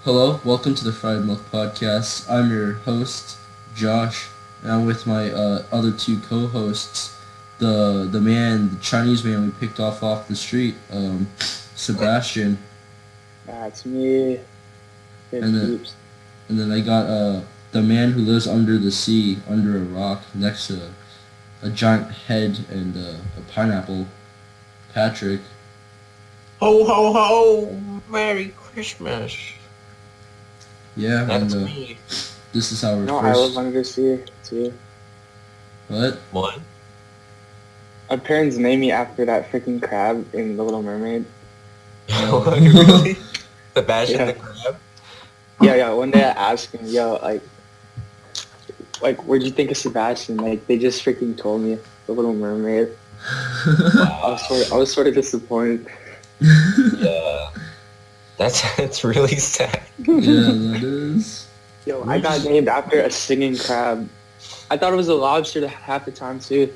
Hello, welcome to the Fried Milk Podcast. I'm your host, Josh, and I'm with my other two co-hosts, the Chinese man we picked off the street, Sebastian, That's me. and then I got the man who lives under the sea, under a rock, next to a giant head and a pineapple, Patrick. Ho ho ho! Merry Christmas! Yeah, That's and me. this is our No, I first. live under the sea too. What? What? My parents named me after that freaking crab in The Little Mermaid. Really? Sebastian Yeah. the Crab? Yeah. One day I asked him, like, where'd you think of Sebastian? Like, they just freaking told me The Little Mermaid. I was sort of disappointed. Yeah. That's really sad. Yeah, that is. Yo, I got named after a singing crab. I thought it was a lobster half the time too.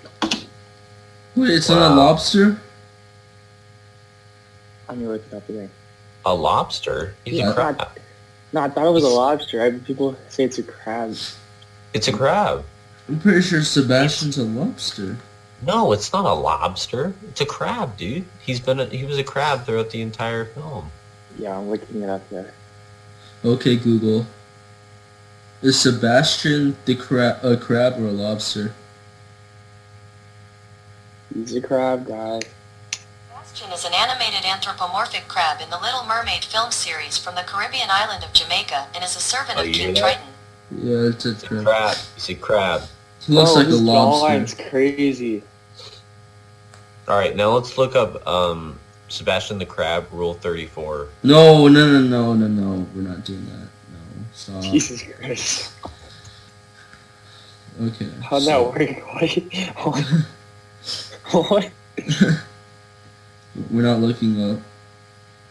Wait, it's not a Wow. lobster? Let me look it up again. A lobster? He's Yeah. a crab. No, I thought it was a lobster. People say it's a crab. It's a crab. I'm pretty sure Sebastian's a lobster. No, it's not a lobster. It's a crab, dude. He was a crab throughout the entire film. Yeah, I'm looking it up there. Okay, Google. Is Sebastian a crab or a lobster? He's a crab guy. Sebastian is an animated anthropomorphic crab in the Little Mermaid film series from the Caribbean island of Jamaica and is a servant Oh, of you King hear that? Triton. Yeah, it's a It's a crab. crab. He's a crab. He looks like a This lobster. jawline's crazy. Alright, now let's look up Sebastian the Crab, Rule 34. No. We're not doing that. No, stop. Jesus Christ. Okay. How'd that work? What? We're not looking up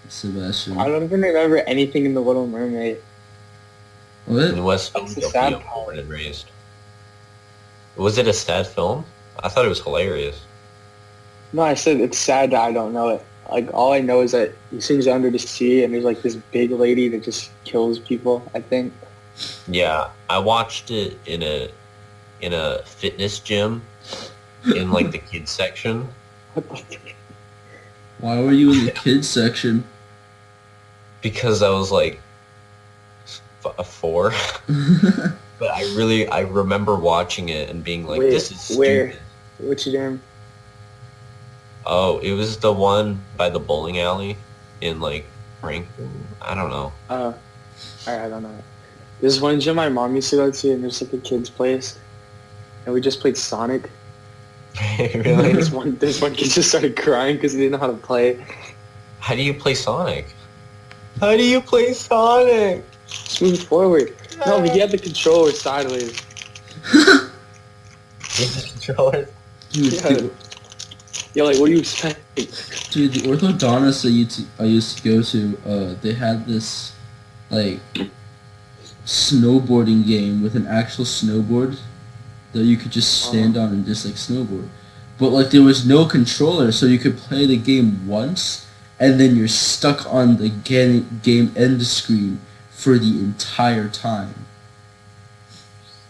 Sebastian. I don't even remember anything in The Little Mermaid. What? In West That's the Philadelphia, sad part. born and raised. Was it a sad film? I thought it was hilarious. No, I said it's sad that I don't know it. Like, all I know is that he sings Under the Sea, and there's, like, this big lady that just kills people, I think. Yeah, I watched it in a fitness gym in like the kids section. What the fuck? Why were you in the kids section? Because I was like a 4. But I remember watching it and being like, Wait, this is stupid. where? What's your name? Oh, it was the one by the bowling alley in like Franklin. I don't know. I don't know. There's one gym my mom used to go to, and there's, like, a kid's place. And we just played Sonic. And Really? this one kid just started crying because he didn't know how to play. How do you play Sonic? How do you play Sonic? Move forward. No, he had the controller sideways. With the controller? Dude, Yeah. Yo, like, what do you expect? Dude, the orthodontist I used to go to, they had this, like, snowboarding game with an actual snowboard that you could just stand on and just, like, snowboard. But, like, there was no controller, so you could play the game once, and then you're stuck on the game end screen for the entire time.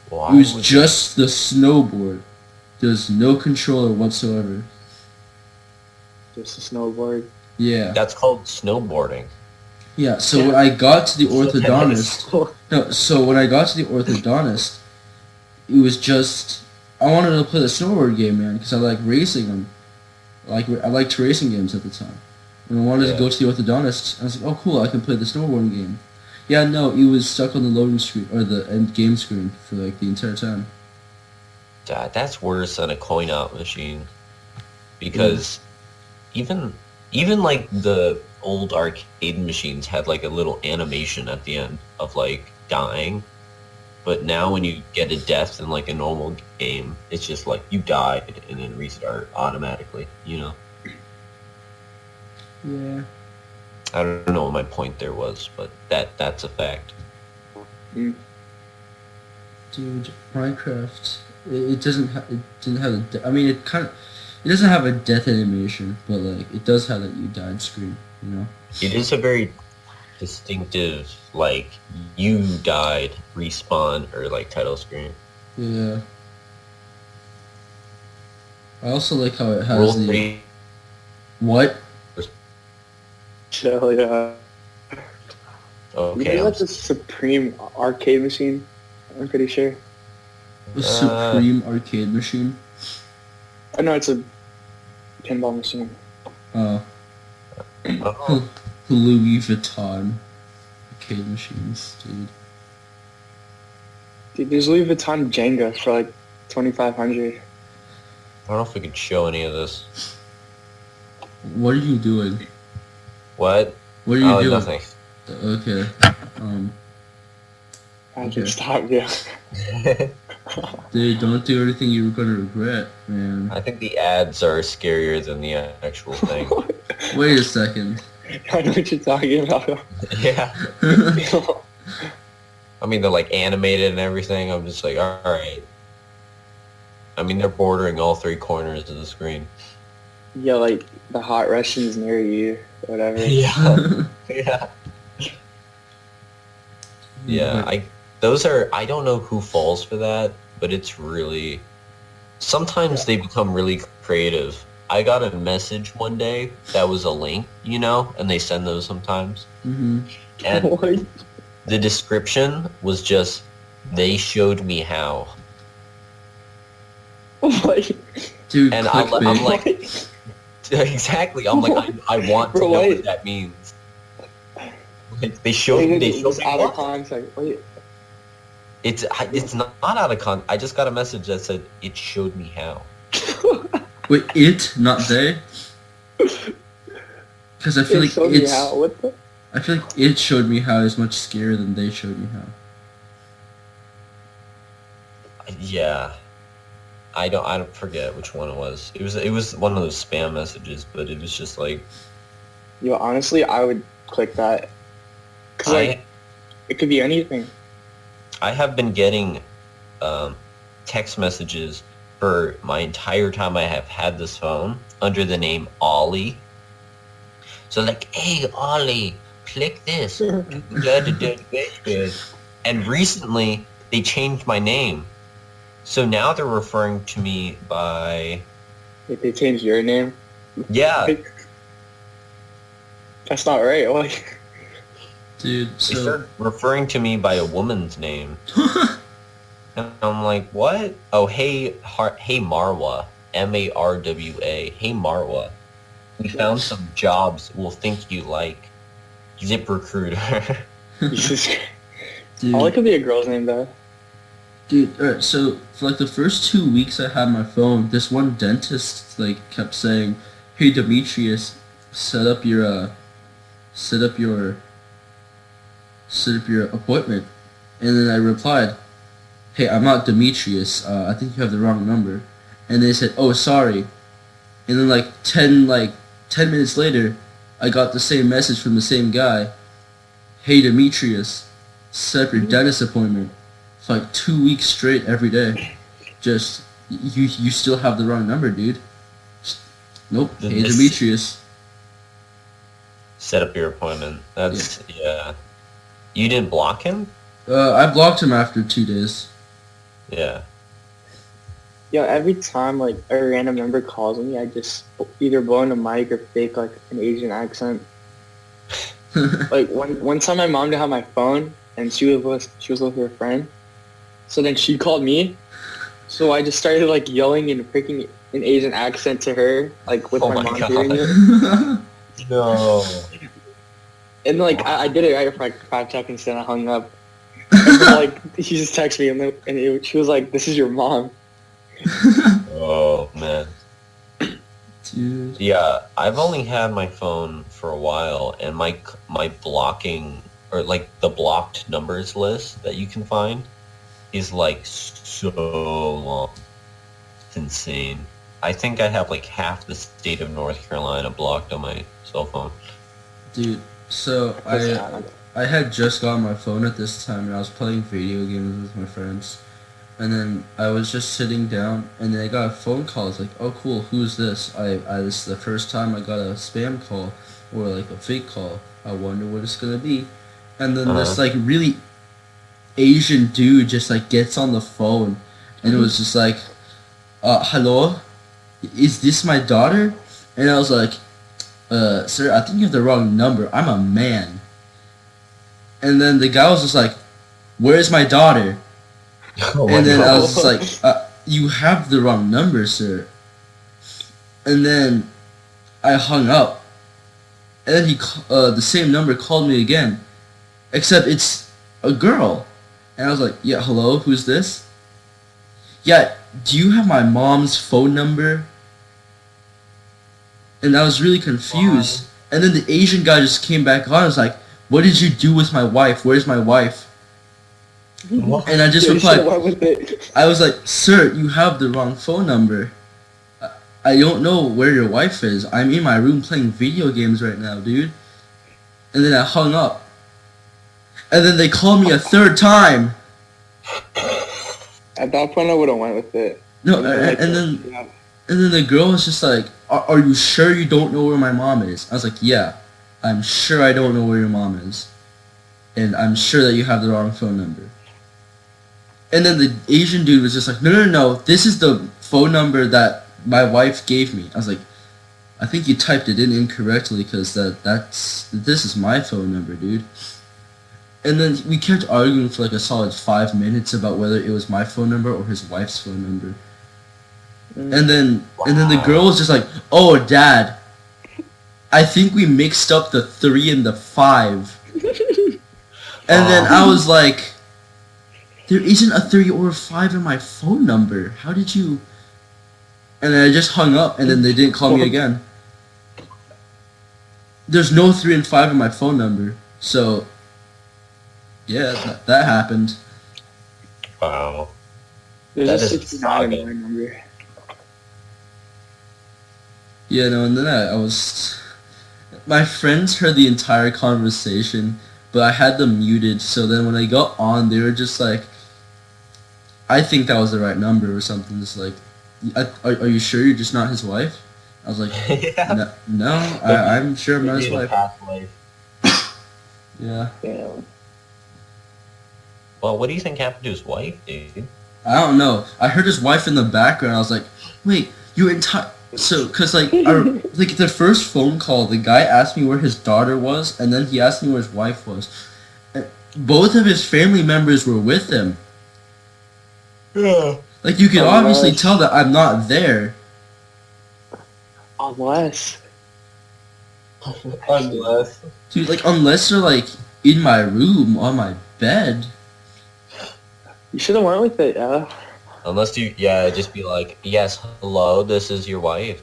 Why It was would- just the snowboard. There's no controller whatsoever. Just a snowboard. Yeah. That's called snowboarding. Yeah, so when I got to the orthodontist, when I got to the orthodontist, it was just, I wanted to play the snowboard game, man, because I like racing them. I liked racing games at the time. And I wanted to go to the orthodontist, and I was like, oh cool, I can play the snowboarding game. Yeah, no, it was stuck on the loading screen, or the end game screen for like the entire time. That's worse than a coin-op machine. Because even like the old arcade machines had like a little animation at the end of like dying. But now when you get a death in like a normal game, it's just like you died and then restart automatically, you know? Yeah. I don't know what my point there was, but that's a fact. Dude, Minecraft, it didn't have I mean, it doesn't have a death animation, but like it does have that you died screen, you know. It is a very distinctive, like, you died, respawn, or, like, title screen. Yeah. I also like how it has Rule the... 3. What? So, yeah. Okay. You know that's a Supreme arcade machine? I'm pretty sure. A Supreme arcade machine? I know it's a pinball machine. Oh. Oh. Louis Vuitton arcade machines, dude. Dude, there's Louis Vuitton Jenga for like 2,500. I don't know if we could show any of this. What are you doing? What? What are you doing? Nothing. Okay. I Okay. can stop you. Dude, don't do anything you're gonna regret, man. I think the ads are scarier than the actual thing. Wait a second. I know what you're talking about. Yeah. I mean, they're like animated and everything. I'm just like, alright. I mean, they're bordering all three corners of the screen. Yeah, like the hot Russians near you, whatever. Yeah. Yeah. Yeah, I don't know who falls for that, but it's really, sometimes they become really creative. I got a message one day that was a link, and they send those sometimes. Mm-hmm. And What? the description was just, they showed me how. Like, Dude, And clickbait. I'm like, exactly, I'm like, I want to Bro, know wait. what that means. Like, they showed me it's out of what? context. Wait. It's not out of con. I just got a message that said, it showed me how. Wait, it, not they? Because I feel It like showed me it's... how. What the? I feel like it showed me how is much scarier than they showed me how. Yeah. I don't forget which one it was. It was one of those spam messages, but it was just like, Yo, honestly, I would click that. Cause like, it could be anything. I have been getting text messages for my entire time I have had this phone under the name Ollie. So like, hey Ollie, click this. And recently they changed my name. So now they're referring to me by... If they changed your name, Yeah. that's not right. Like, Dude, They so... started referring to me by a woman's name. And I'm like, what? Oh, hey Marwa. Marwa. Hey Marwa. We found some jobs we'll think you like. ZipRecruiter. Jesus Christ. Dude, All it could be a girl's name though. dude, alright, so for like the first 2 weeks I had my phone, this one dentist like kept saying, "Hey Demetrius, set up your appointment." And then I replied, "Hey, I'm not Demetrius. I think you have the wrong number." And they said, "Oh, sorry." And then like 10 minutes later, I got the same message from the same guy. "Hey Demetrius, set up your dentist appointment." For like 2 weeks straight every day. Just you still have the wrong number, dude. Nope. Hey This- Demetrius. Set up your appointment. That's, yeah. You didn't block him? I blocked him after 2 days. Yeah. Yo, every time like a random number calls me, I just either blow in a mic or fake like an Asian accent. Like one time, my mom didn't have my phone, and she was with her friend. So then she called me. So I just started like yelling and freaking an Asian accent to her, like with Oh my my mom God. hearing it. No. And like I did it right for like 5 seconds, then I hung up. And then, like she just texted me, and she was like, "This is your mom." Oh, man. Dude. Yeah, I've only had my phone for a while, and my blocking, or like the blocked numbers list that you can find, is like so long. It's insane. I think I have like half the state of North Carolina blocked on my cell phone. Dude, so I had just gotten my phone at this time, and I was playing video games with my friends. And then I was just sitting down, and then I got a phone call. It's like, "Oh, cool, who's this?" This is the first time I got a spam call. or like a fake call. I wonder what it's gonna be. And then this Uh-huh. like really Asian dude just like gets on the phone, and it was just like, hello, is this my daughter? And I was like, sir, I think you have the wrong number. I'm a man. And then the guy was just like, where's my daughter? Oh my And then I God. was just like, you have the wrong number, sir. And then I hung up. And then the same number called me again, except it's a girl. And I was like, yeah, hello, who's this? Yeah, do you have my mom's phone number? And I was really confused. And then the Asian guy just came back on and was like, what did you do with my wife? Where's my wife? What? And I just Yeah, you should've replied, went with it. I was like, sir, you have the wrong phone number. I don't know where your wife is. I'm in my room playing video games right now, dude. And then I hung up. And then they called me a third time. At that point, I would have went with it. No, Like, and then yeah. and then the girl was just like, are you sure you don't know where my mom is? I was like, yeah, I'm sure I don't know where your mom is. And I'm sure that you have the wrong phone number. And then the Asian dude was just like, no, this is the phone number that my wife gave me. I was like, I think you typed it in incorrectly because this is my phone number, dude. And then we kept arguing for like a solid 5 minutes about whether it was my phone number or his wife's phone number. And then the girl was just like, oh, Dad, I think we mixed up the 3 and the 5. And then I was like, there isn't a 3 or a 5 in my phone number. How did you... And then I just hung up, and then they didn't call me again. There's no 3 and 5 in my phone number. So, yeah, that happened. Wow. There's That a is 69 in saga. my number. Yeah, no, and then I was... My friends heard the entire conversation, but I had them muted, so then when I got on, they were just like, I think that was the right number or something. Just like, are you sure you're just not his wife? I was like, Yeah. no, I'm sure I'm not his Maybe in a wife. past life. Yeah. Yeah. Well, what do you think happened to his wife, dude? I don't know. I heard his wife in the background. I was like, wait, you entire... So, because, like, like, the first phone call, the guy asked me where his daughter was, and then he asked me where his wife was. And both of his family members were with him. Yeah. Like, you can obviously Unless- tell that I'm not there. Unless. Unless. Dude, like, unless they're, like, in my room, on my bed. You should have went with it, yeah. Unless you, just be like, yes, hello, this is your wife,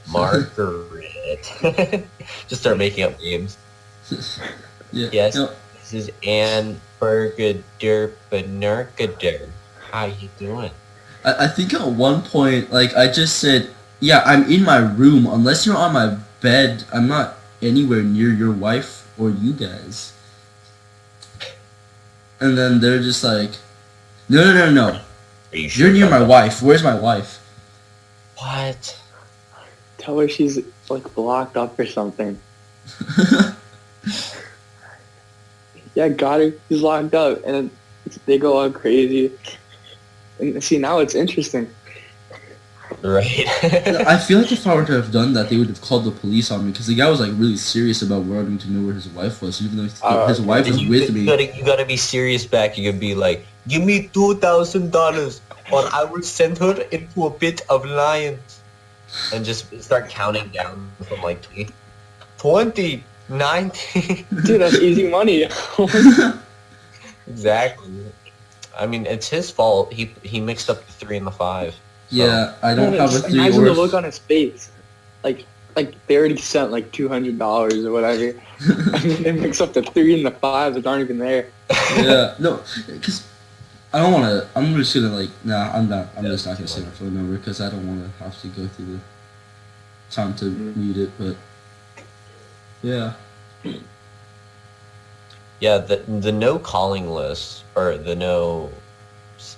Margaret. Just start making up names. Yeah. Yes, No, this is Ann Bergader Benergader. How you doing? I think at one point, like, I just said, yeah, I'm in my room. Unless you're on my bed, I'm not anywhere near your wife or you guys. And then they're just like, no. Are you sure You're near about my that? wife. Where's my wife? What? Tell her she's, like, blocked up or something. Yeah, got her. She's locked up. And then they go all crazy. And see, now it's interesting. Right. I feel like if I were to have done that, they would have called the police on me because the guy was like really serious about wanting to know where his wife was, even though his wife was with me. You gotta be serious back. You could be like, give me $2,000 or I will send her into a pit of lions. And just start counting down from like 20, 19. Dude, that's easy money. Exactly. I mean, it's his fault. He mixed up the 3 and the 5. So. Yeah, I don't have a 3 Imagine or the look on his face. Like they already sent like $200 or whatever. And then they mix up the 3 and the 5 that aren't even there. Yeah, no, because I don't want to. I'm just gonna like, nah, I'm not. I'm just not gonna say my phone number because I don't want to have to go through the time to mute it. But yeah, Yeah, the no calling list or the no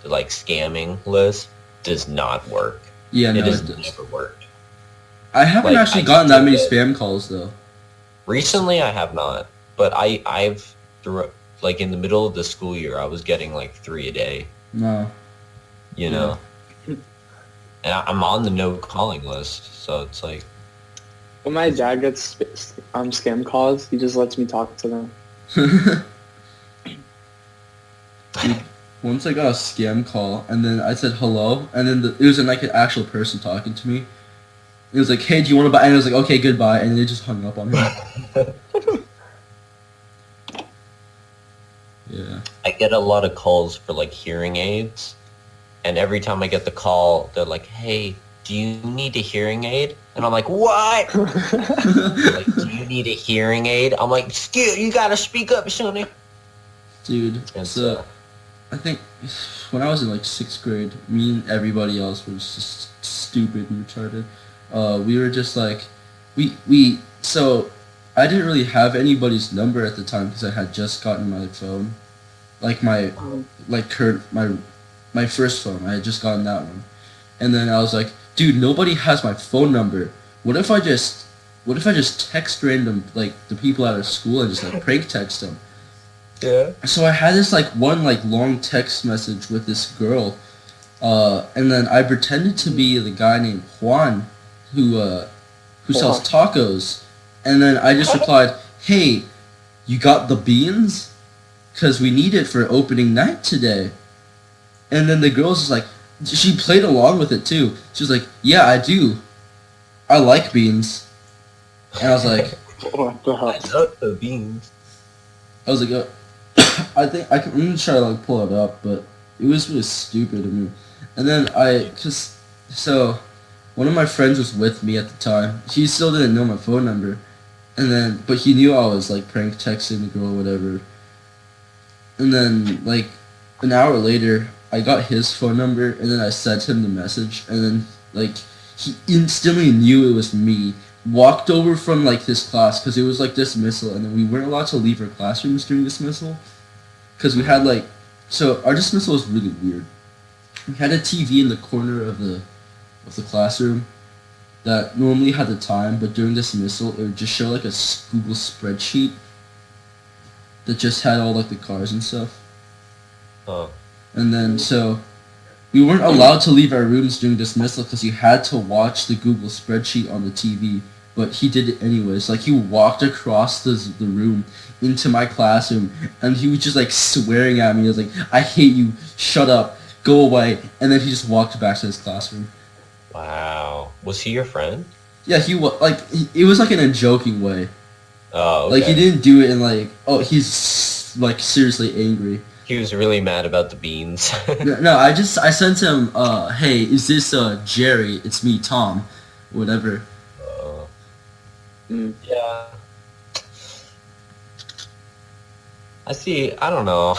like scamming list does not work. yeah, no, It has it does. never worked. I haven't Like, actually I gotten that many did it. spam calls though. Recently, I have not, but I've through like in the middle of the school year, I was getting like 3 a day. No. You know, and I'm on the no calling list, so it's like. When my dad gets scam calls, he just lets me talk to them. Dude, once I got a scam call, and then I said hello, and then it was like an actual person talking to me. It was like, hey, do you want to buy? And I was like, okay, goodbye, and they just hung up on me. Yeah. I get a lot of calls for like hearing aids, and every time I get the call, they're like, hey, do you need a hearing aid? And I'm like, what? Like, do you need a hearing aid? I'm like, you gotta speak up, Sonny. Dude, And so I think when I was in like 6th grade, me and everybody else was just stupid and retarded. We were just like, so I didn't really have anybody's number at the time because I had just gotten my phone. Like my first phone, I had just gotten that one. And then I was like, dude, nobody has my phone number. What if I just text random, like, the people out of school and just, like, prank text them? Yeah. So I had this, like, one, like, long text message with this girl, and then I pretended to be the guy named Juan, who sells tacos, and then I just replied, hey, you got the beans? 'Cause we need it for opening night today. And then the girl's just like, she played along with it too. She was like, yeah, I do. I like beans. And I was like, What the hell? I love the beans. I was like, I think I'm gonna try to like pull it up, but it was really stupid of me. And then so one of my friends was with me at the time. He still didn't know my phone number, but he knew I was like prank texting the girl or whatever. And then like an hour later, I got his phone number, and then I sent him the message, and then like he instantly knew it was me. Walked over from like his class because it was like dismissal, and then we weren't allowed to leave our classrooms during dismissal because we had like, so our dismissal was really weird. We had a TV in the corner of the classroom that normally had the time, but during dismissal it would just show like a Google spreadsheet that just had all like the cars and stuff. Oh. And then so we weren't allowed to leave our rooms during dismissal because you had to watch the Google spreadsheet on the TV. But he did it anyways. Like, he walked across the room into my classroom, and he was just, like, swearing at me. He was like, I hate you. Shut up. Go away. And then he just walked back to his classroom. Wow. Was he your friend? Yeah, he was, like, it was, like, in a joking way. Oh, okay. Like, he didn't do it in, like, oh, he's, like, seriously angry. He was really mad about the beans. No, I sent him, hey, is this, Jerry? It's me, Tom. Whatever. Yeah. I see. I don't know.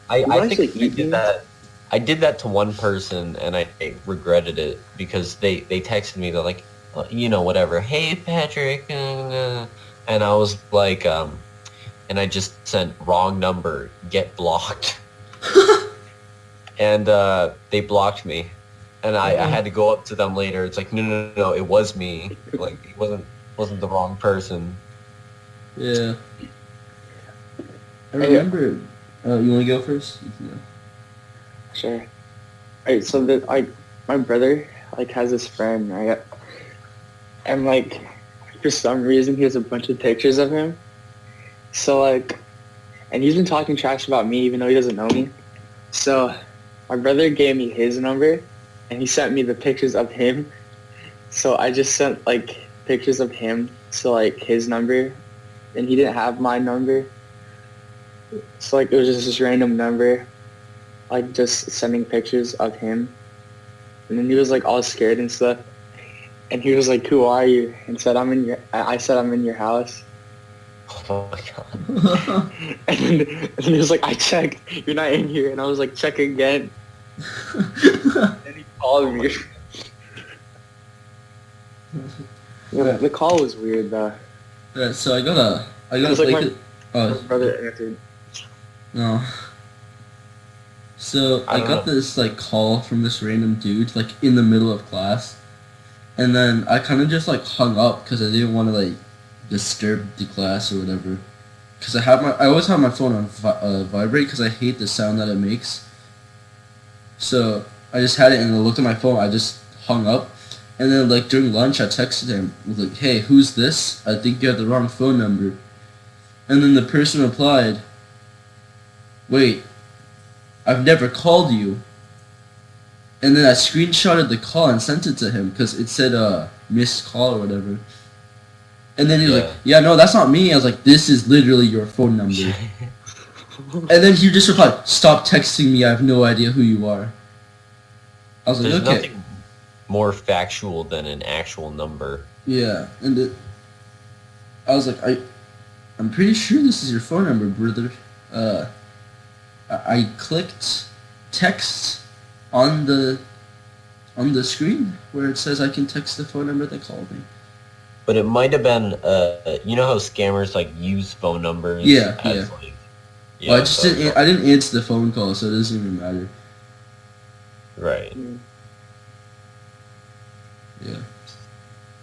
I think I did that. I did that to one person, and I regretted it because they texted me. They're like, whatever. Hey, Patrick, and I was like, and I just sent wrong number, get blocked, and they blocked me, and I had to go up to them later. It's like, no, it was me. Like, it wasn't the wrong person. Yeah. I remember. You want to go first? Yeah. Sure. Alright, so my brother has this friend, right? And for some reason he has a bunch of pictures of him. So and he's been talking trash about me even though he doesn't know me. So my brother gave me his number and he sent me the pictures of him. So I just sent pictures of him to his number, and he didn't have my number. So it was just this random number, just sending pictures of him. And then he was all scared and stuff. And he was like, "Who are you?" And said, I said, "I'm in your house." Oh my god. and then he was like, "I checked. You're not in here." And I was like, "Check again." And he called me. Yeah, the call was weird though. Yeah, so I got my brother answered. No. So I got this call from this random dude in the middle of class, and then I kind of just hung up because I didn't want to disturb the class or whatever. Because I always have my phone on vibrate because I hate the sound that it makes. So I just had it and I looked at my phone. I just hung up, and then like during lunch I texted him. I was like, "Hey, who's this? I think you have the wrong phone number." And then the person replied, "Wait, I've never called you." And then I screenshotted the call and sent it to him because it said missed call or whatever. And then he was like, "Yeah, no, that's not me." I was like, "This is literally your phone number." And then he just replied, "Stop texting me. I have no idea who you are." I was like, There's "Okay." nothing more factual than an actual number. Yeah, and I was like, I'm pretty sure this is your phone number, brother. I clicked text on the screen where it says I can text the phone number that called me. But it might have been, you know how scammers like use phone numbers? Yeah, as, yeah. Like, Well, I didn't answer the phone call, so it doesn't even matter. Right. Yeah.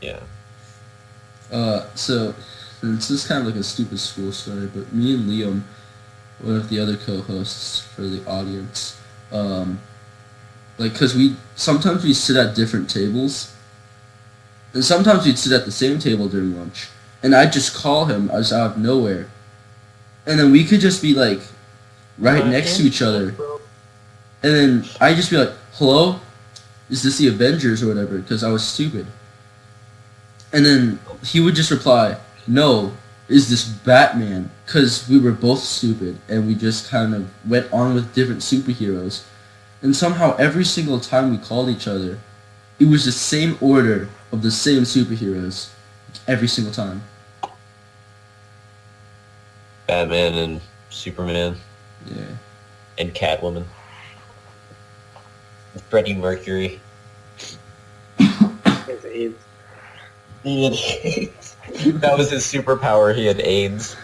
Yeah. So this is kind of like a stupid school story, but me and Liam, one of the other co-hosts for the audience, like, cause sometimes we sit at different tables, and sometimes we'd sit at the same table during lunch, and I'd just call him just out of nowhere, and then we could just be like right next to each other, and then I'd just be like, "Hello, is this the Avengers or whatever?" Because I was stupid. And then he would just reply, "No, is this Batman?" Because we were both stupid, and we just kind of went on with different superheroes. And somehow every single time we called each other, it was the same order of the same superheroes. Every single time. Batman and Superman. Yeah. And Catwoman. Freddie Mercury. His AIDS. He had AIDS. That was his superpower. He had AIDS.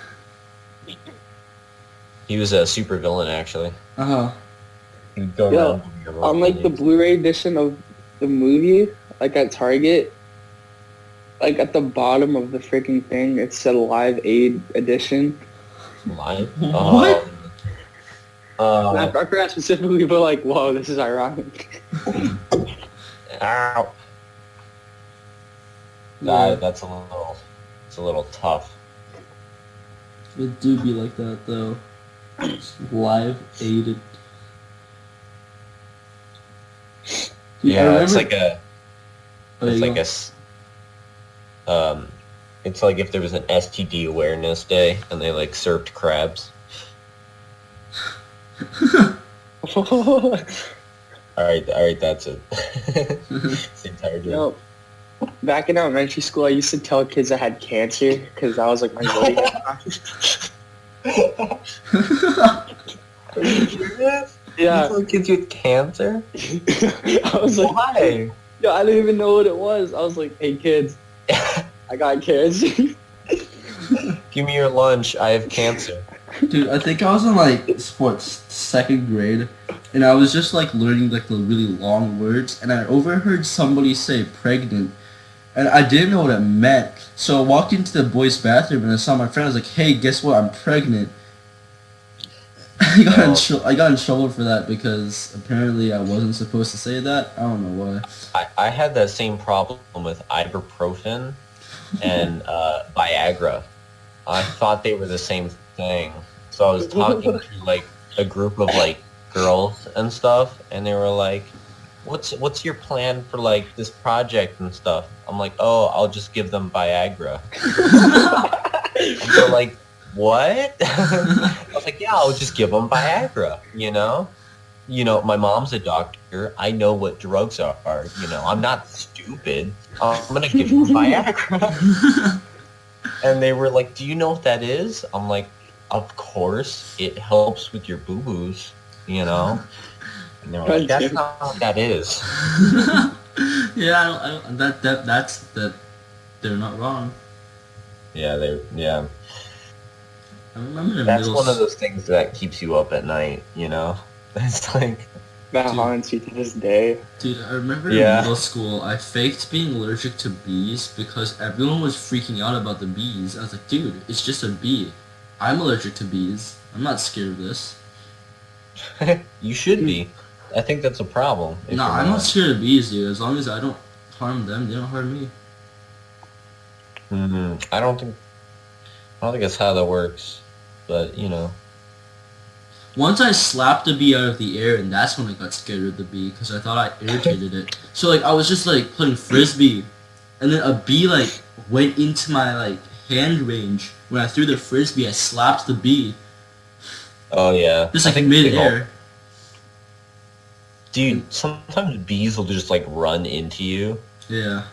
He was a super villain, actually. Uh-huh. He would go Yo, around on like the Blu-ray edition of the movie, like at Target, like at the bottom of the freaking thing, it said Live Aid Edition. Live? What? I forgot specifically, but like, whoa, this is ironic. Ow. Yeah. That's a little tough. It do be like that, though. Live aided. Dude, Yeah, it's like a... Oh, It's you like go. it's like if there was an STD awareness day and they like served crabs. Alright, that's it. It's the entire day. No. Back in elementary school, I used to tell kids I had cancer because that was like my zodiac Are you serious? Yeah. You tell kids with cancer? I was like, Why? yo, I didn't even know what it was. I was like, hey kids, I got cancer. Give me your lunch. I have cancer. Dude, I think I was in like second grade, and I was just like learning like the really long words, and I overheard somebody say pregnant, and I didn't know what it meant. So I walked into the boys' bathroom and I saw my friend. I was like, "Hey, guess what? I'm pregnant." I got in trouble for that because apparently I wasn't supposed to say that. I don't know why. I had that same problem with ibuprofen and Viagra. I thought they were the same thing. So I was talking to like a group of like girls and stuff, and they were like, "What's your plan for like this project and stuff?" I'm like, "Oh, I'll just give them Viagra." And they're like, "What?" I was like, "Yeah, I'll just give them Viagra." You know, my mom's a doctor. I know what drugs are. You know, I'm not stupid. I'm gonna give them Viagra. And they were like, "Do you know what that is?" I'm like, "Of course, it helps with your boo-boos, you know." And they were like, "That's not what that is." Yeah, I don't, that's they're not wrong. Yeah. I remember That's one of those things that keeps you up at night, you know? It's like, That Dude. haunts you to this day. Dude, I remember Yeah. in middle school, I faked being allergic to bees because everyone was freaking out about the bees. I was like, dude, it's just a bee. I'm allergic to bees. I'm not scared of this. You should be. I think that's a problem. if Nah, you're I'm not scared of bees, dude. As long as I don't harm them, they don't harm me. I don't think that's how that works. But you know. Once I slapped a bee out of the air, and that's when I got scared of the bee because I thought I irritated it. So like I was just like playing frisbee, and then a bee like went into my like hand range. When I threw the frisbee, I slapped the bee Oh yeah. just I like think mid-air. Dude, sometimes bees will just like run into you. Yeah.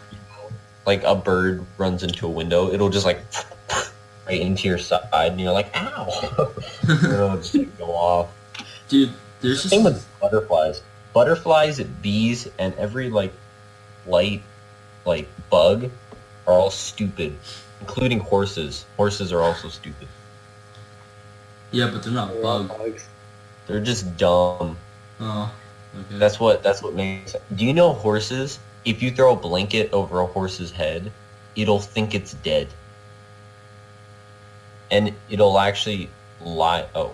Like a bird runs into a window, it'll just like right into your side, and you're like, ow! And it'll just like, go off. Dude, there's just... Same with butterflies. Butterflies, bees, and every like light like bug are all stupid, including horses. Horses are also stupid. Yeah, but they're not bug. Bugs. They're just dumb. Oh, okay. That's what makes. Do you know horses? If you throw a blanket over a horse's head, it'll think it's dead, and it'll actually lie. Oh,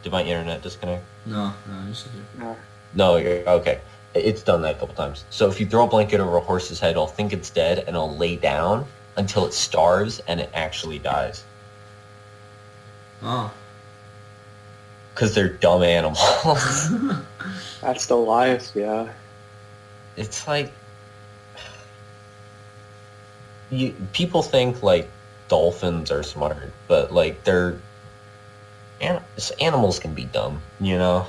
did my internet disconnect? No, you're still here. Nah. No, you're okay. It's done that a couple times. So if you throw a blanket over a horse's head, it'll think it's dead, and it'll lay down until it starves, and it actually dies. Oh. Because they're dumb animals. That's the liest, yeah. It's like people think like dolphins are smart, but like animals can be dumb, you know.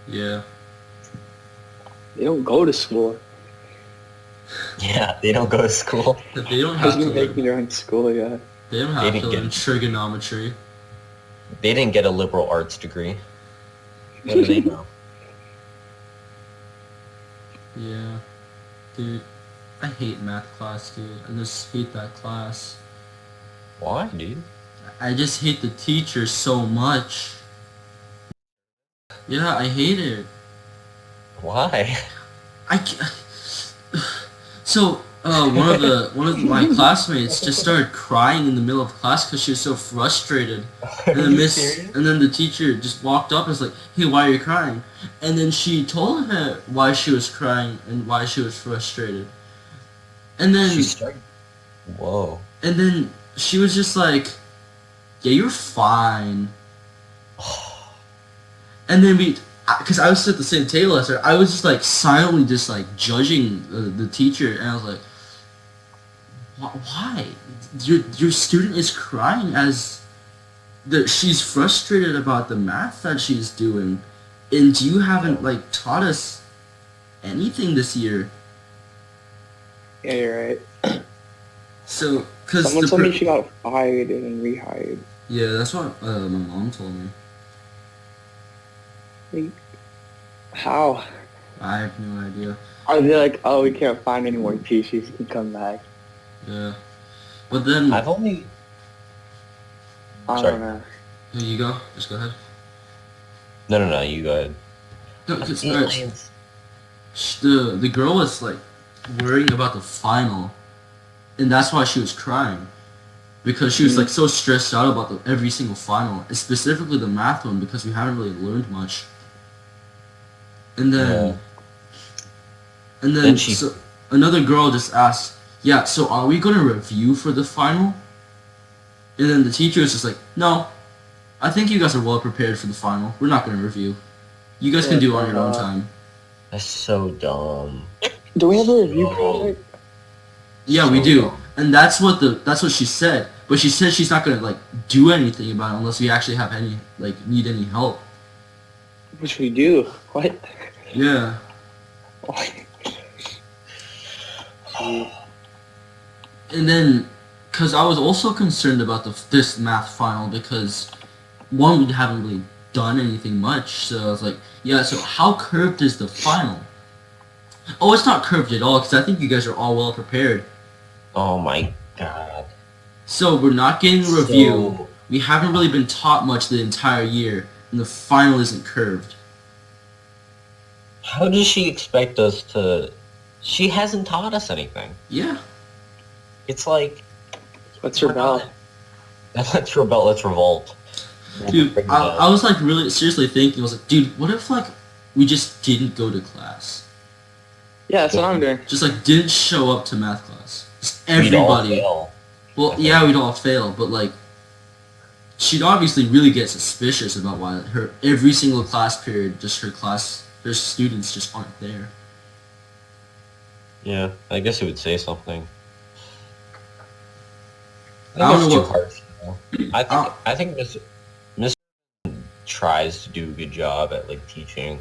Yeah. They don't go to school. Yeah, they don't go to school. They don't I have was to gonna make learn. me their own school, yeah. They don't They have didn't to get learn it. trigonometry. They didn't get a liberal arts degree. What do they know? Yeah. Dude, I hate math class, dude. I just hate that class. Why, dude? I just hate the teacher so much. Yeah, I hate it. Why? I can't. So, one of my classmates just started crying in the middle of class because she was so frustrated. And then the teacher just walked up and was like, "Hey, why are you crying?" And then she told her why she was crying and why she was frustrated. And then She started. Whoa. and then she was just like, "Yeah, you're fine." And then because I was at the same table as her, I was just like silently just like judging the teacher, and I was like, why? Your student is crying as she's frustrated about the math that she's doing, and you haven't like taught us anything this year. Yeah, you're right. So, because Someone told me she got fired and rehired. yeah, that's what my mom told me. Like, how? I have no idea. Are they like, oh, we can't find any more teachers, you can come back? Yeah, but then I've only. I Sorry. don't know. here you go. Just go ahead. No. You go ahead. No, 'cause, the girl was like worrying about the final, and that's why she was crying, because she was like so stressed out about every single final, and specifically the math one, because we haven't really learned much. And then, Then she- so another girl just asked, "Yeah, so are we gonna review for the final?" And then the teacher was just like, "No, I think you guys are well prepared for the final. We're not gonna review. You guys can do it on your own time." That's so dumb. Do we have a review project? Yeah, we do, and that's what she said. But she said she's not gonna like do anything about it unless we actually have any need any help. Which we do. What? Yeah, and then because I was also concerned about this math final because one, we haven't really done anything much. So I was like, yeah. So how curved is the final? Oh, it's not curved at all because I think you guys are all well prepared. Oh my god. So we're not getting a review. So- We haven't really been taught much the entire year, and the final isn't curved. How does she expect us to... She hasn't taught us anything. Yeah. It's like... Let's rebel. Let's rebel. Let's revolt. Dude, I was like really seriously thinking, I was like, dude, what if like we just didn't go to class? Yeah, that's what I'm doing. Just like didn't show up to math class. Just We'd all everybody. fail. Well, yeah, we'd all fail, but like she'd obviously really get suspicious about why her every single class period, just her students just aren't there. Yeah, I guess it would say something. I don't know it's too what- harsh. I think Miss tries to do a good job at like teaching,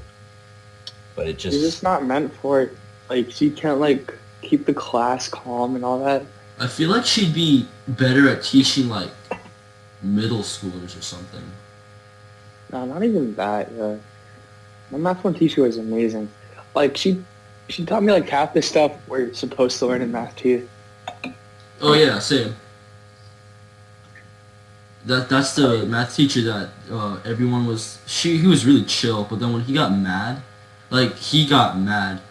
but it She's just not meant for it. Like, she can't, like, keep the class calm and all that. I feel like she'd be better at teaching like middle schoolers or something. No, not even that. My math one teacher was amazing. Like, she taught me, like, half the stuff we're supposed to learn in math, too. Oh yeah, same. That's the math teacher that everyone was. He was really chill, but then when he got mad, he got mad.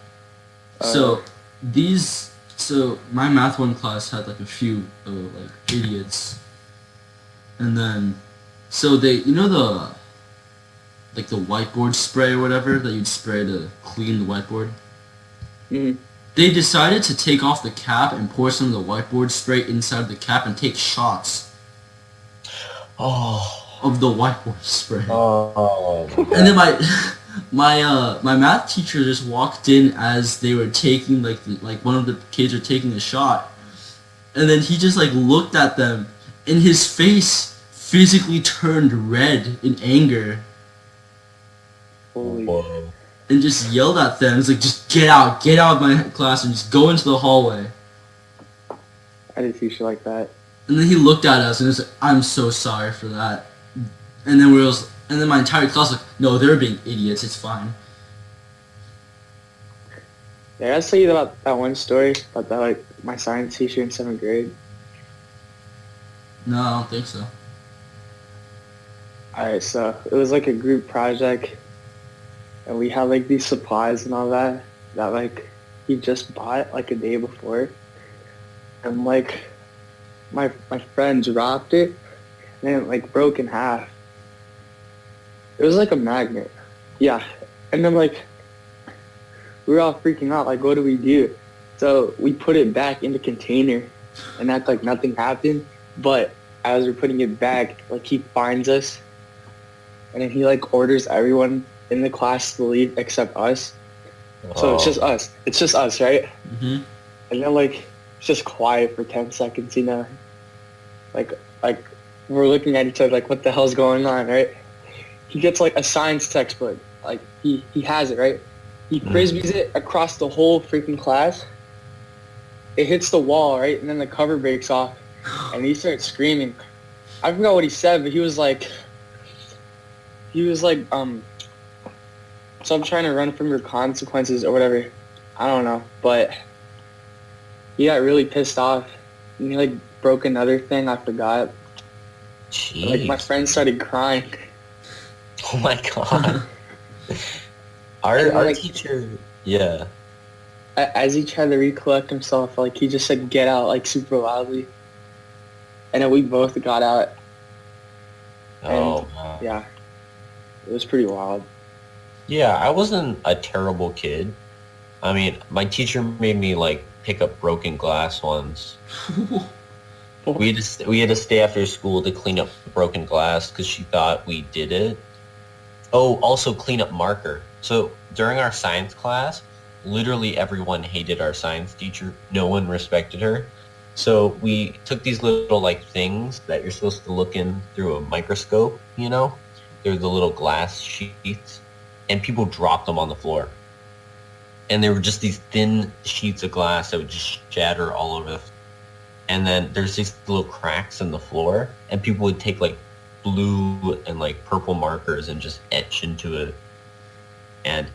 So my math one class had like a few like idiots, and then so they the whiteboard spray or whatever that you'd spray to clean the whiteboard. Mm. They decided to take off the cap and pour some of the whiteboard spray inside the cap and take shots of the whiteboard spray. Oh. And then my math teacher just walked in as they were taking like one of the kids were taking a shot, and then he just like looked at them, and his face physically turned red in anger, Holy. Whoa. and just yelled at them. It's like, just get out of my class and just go into the hallway. I didn't teach you like that. And then he looked at us and was like, I'm so sorry for that. And then my entire class was like, no, they're being idiots, it's fine. Yeah, I'll tell you about that one story about that, like, my science teacher in 7th grade. No, I don't think so. Alright, so it was like a group project, and we had like these supplies and all that like he just bought like a day before, and like my friend dropped it, and then it like broke in half. It was like a magnet, yeah. And then like we were all freaking out, like what do we do? So we put it back in the container and act like nothing happened. But as we're putting it back, like he finds us, and then he like orders everyone in the class to leave except us. So it's just us. It's just us, right? Mm-hmm. And then like it's just quiet for 10 seconds, you know. Like we're looking at each other like, what the hell's going on, right? He gets like a science textbook. Like he has it, right? He frisbees it across the whole freaking class. It hits the wall, right? And then the cover breaks off, and he starts screaming. I forgot what he said, but he was like, so I'm trying to run from your consequences or whatever. I don't know, but he got really pissed off. And he like broke another thing. I forgot. Jeez. And, like my friend started crying. Oh my god. Our like, teacher, yeah. As he tried to recollect himself, like he just said "get out" like super loudly, and then we both got out. Oh, wow. Yeah, it was pretty wild. Yeah, I wasn't a terrible kid. I mean, my teacher made me like pick up broken glass once. We had to stay after school to clean up broken glass because she thought we did it. Oh, also clean up marker. So during our science class, literally everyone hated our science teacher. No one respected her. So we took these little like things that you're supposed to look in through a microscope, you know? They're the little glass sheets. And people dropped them on the floor. And there were just these thin sheets of glass that would just shatter all over. And then there's these little cracks in the floor. And people would take like blue and like purple markers and just etch into it. And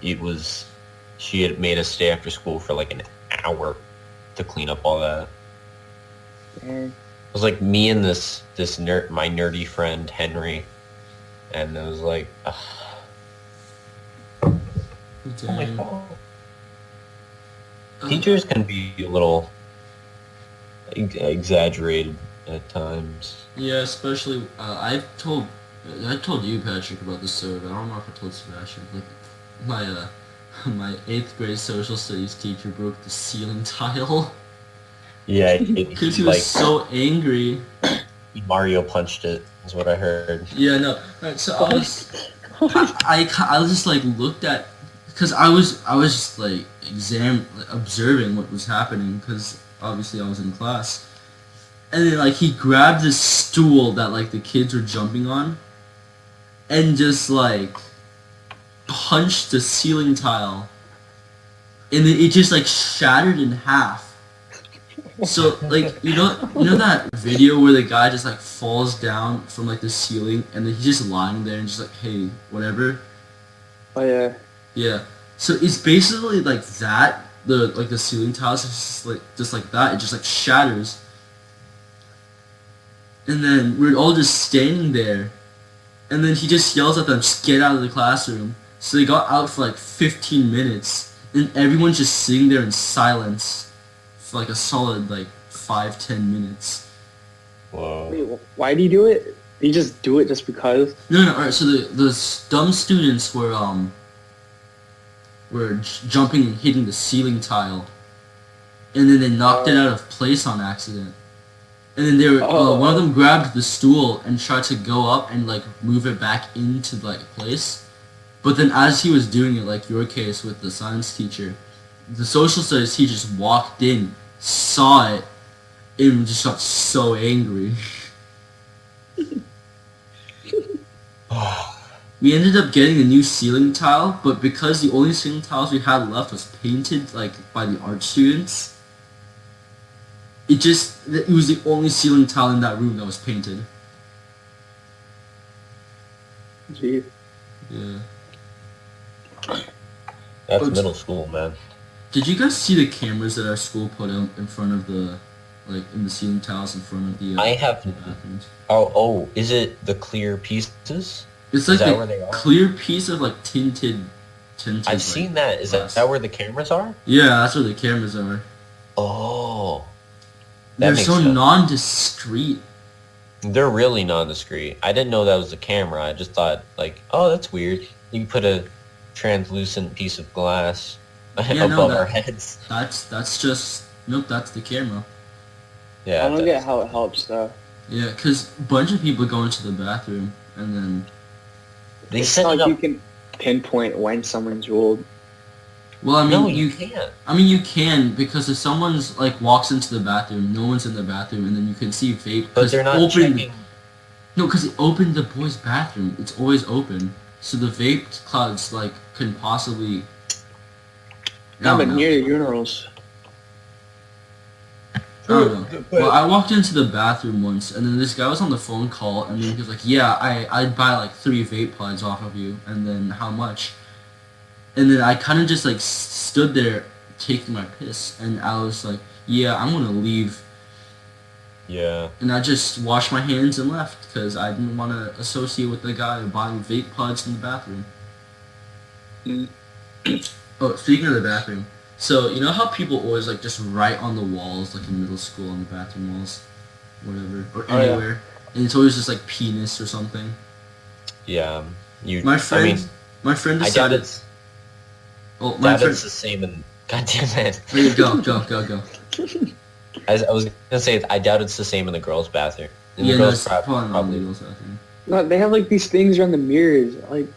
she had made us stay after school for like an hour to clean up all that. And It was like me and this my nerdy friend Henry, and it was like, Oh my Dang. God. Teachers can be a little exaggerated at times. Yeah, especially I told you, Patrick, about this story, but I don't know if I told Sebastian. Like my my 8th grade social studies teacher broke the ceiling tile Yeah, because he was so angry. Mario punched it, is what I heard. Yeah, no. Alright, so I was just like looked at, because I was just like observing what was happening, because obviously I was in class, and then like he grabbed this stool that like the kids were jumping on, and just like punched the ceiling tile, and then it just like shattered in half. So like you know that video where the guy just like falls down from like the ceiling and then he's just lying there and just like, hey, whatever. Oh yeah. Yeah. So it's basically like that. The ceiling tiles is just like that. It just like shatters. And then we're all just standing there, and then he just yells at them, just get out of the classroom. So they got out for like 15 minutes, and everyone's just sitting there in silence for like a solid like 5-10 minutes. Whoa. Wait, why do you do it? Do you just do it just because? No. Alright, so the dumb students were jumping and hitting the ceiling tile, and then they knocked it out of place on accident. And then they were one of them grabbed the stool and tried to go up and like move it back into like place. But then as he was doing it, like your case with the science teacher, the social studies teacher just walked in, saw it, and just got so angry. We ended up getting a new ceiling tile, but because the only ceiling tiles we had left was painted like by the art students, it was the only ceiling tile in that room that was painted. Gee. Yeah. That's But- middle school, man. Did you guys see the cameras that our school put out in front of the, like, in the ceiling tiles in front of the I have- the bathrooms? Oh, is it the clear pieces? It's like that a where they are? clear piece of like tinted. I've like, seen that. Is glass. that where the cameras are? Yeah, that's where the cameras are. Oh. That They're makes so sense. non-discreet. They're really non-discreet. I didn't know that was the camera. I just thought, like, oh, that's weird. You put a translucent piece of glass above our heads. That's just nope. That's the camera. Yeah. I don't get how it helps though. Yeah, because a bunch of people go into the bathroom and then. They It's set not it like you up. can pinpoint when someone's ruled. Well, I mean, No, you can't. I mean, you can, because if someone's like walks into the bathroom, no one's in the bathroom, and then you can see vape. But they're not checking. No, because it opened the boys' bathroom. It's always open, so the vape clouds like can possibly. No, I but don't know. near the urinals. I don't know. Well, I walked into the bathroom once, and then this guy was on the phone call, and then he was like, "Yeah, I'd buy like 3 vape pods off of you, and then how much?" And then I kind of just like stood there taking my piss, and I was like, "Yeah, I'm gonna leave," Yeah. and I just washed my hands and left because I didn't want to associate with the guy buying vape pods in the bathroom. Mm. Oh, speaking of the bathroom, so you know how people always like just write on the walls, like in middle school on the bathroom walls, whatever, or Oh, yeah. anywhere, and it's always just like penis or something. Yeah. My friend, I mean, my friend I doubt decided. it's. Oh, my Doubt friend. it's the same in. God damn it. Wait, go. I was gonna say, I doubt it's the same in the girls' bathroom. In the Yeah, no, girls' it's prob- probably not probably. legal bathroom. No, they have like these things around the mirrors, like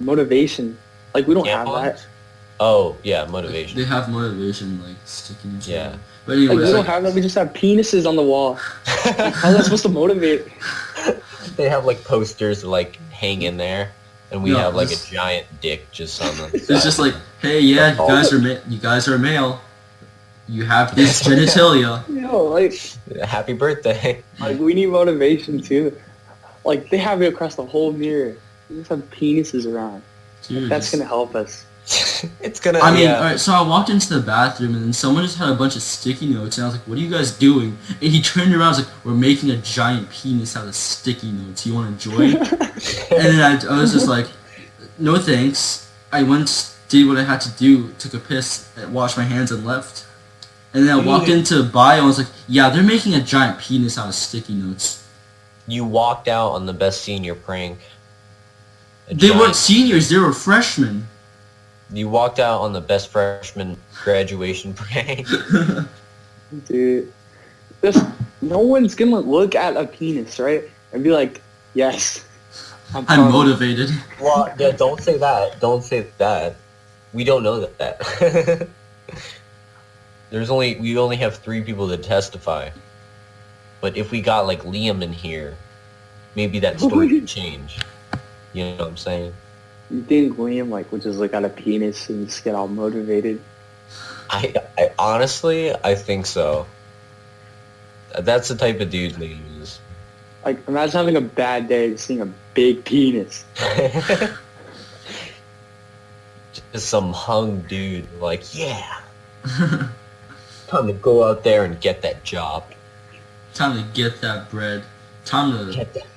motivation. Like we don't have Tampons? that. Oh, yeah, motivation. They have motivation like sticking. and Yeah. stuff. But Like anyways, we don't have that. We just have penises on the wall. How's that supposed to motivate? They have like posters that like hang in there, and we No, have like a it's- giant dick just on them. it's just like, hey, yeah, you guys are male. You have this genitalia. Like Happy birthday. we need motivation too. Like they have it across the whole mirror. We just have penises around. Dude, That's just- gonna help us. It's gonna. I mean, yeah. alright, so I walked into the bathroom and then someone just had a bunch of sticky notes and I was like, what are you guys doing? And he turned around and was like, we're making a giant penis out of sticky notes. You want to join? And then I was just like, no thanks. I went, did what I had to do, took a piss, washed my hands, and left. And then I walked into bio and I was like, yeah, they're making a giant penis out of sticky notes. You walked out on the best senior prank. They weren't seniors, they were freshmen. You walked out on the best freshman graduation prank. Dude, no one's gonna look at a penis, right? And be like, yes, I'm motivated. Well, yeah, don't say that. Don't say that. We don't know that. We only have 3 people to testify. But if we got like Liam in here, maybe that story could change. You know what I'm saying? You think Liam would just look at a penis and just get all motivated? I honestly, I think so. That's the type of dude Liam is. Imagine having a bad day and seeing a big penis. Just some hung dude, yeah. Time to go out there and get that job. Time to get that bread. Time to get that.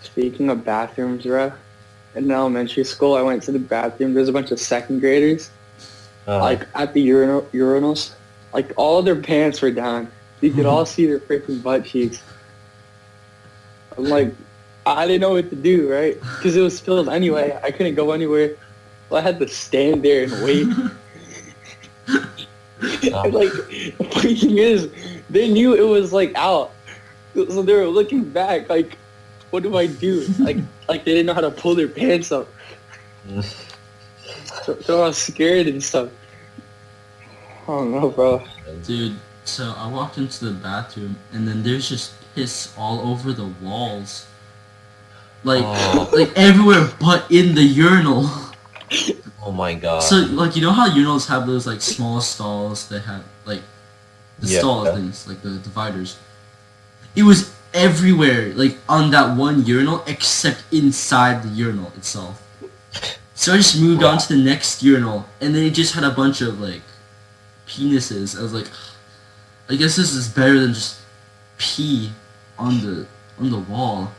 Speaking of bathrooms, bro, in elementary school, I went to the bathroom. There's a bunch of second graders, at the urinals. All of their pants were down. You could all see their freaking butt cheeks. I'm like, I didn't know what to do, right? Because it was filled anyway. I couldn't go anywhere. So I had to stand there and wait. And, the funny thing is, they knew it was out. So they were looking back, what do I do? They didn't know how to pull their pants up. So I was scared and stuff. I don't know, bro. Dude, so I walked into the bathroom and then there's just piss all over the walls. Everywhere but in the urinal. Oh my god. So, you know how urinals have those, small stalls that have, stall things, the dividers? It was everywhere, on that one urinal, except inside the urinal itself. So I just moved on to the next urinal, and then it just had a bunch of, penises. I was like, I guess this is better than just pee on the wall.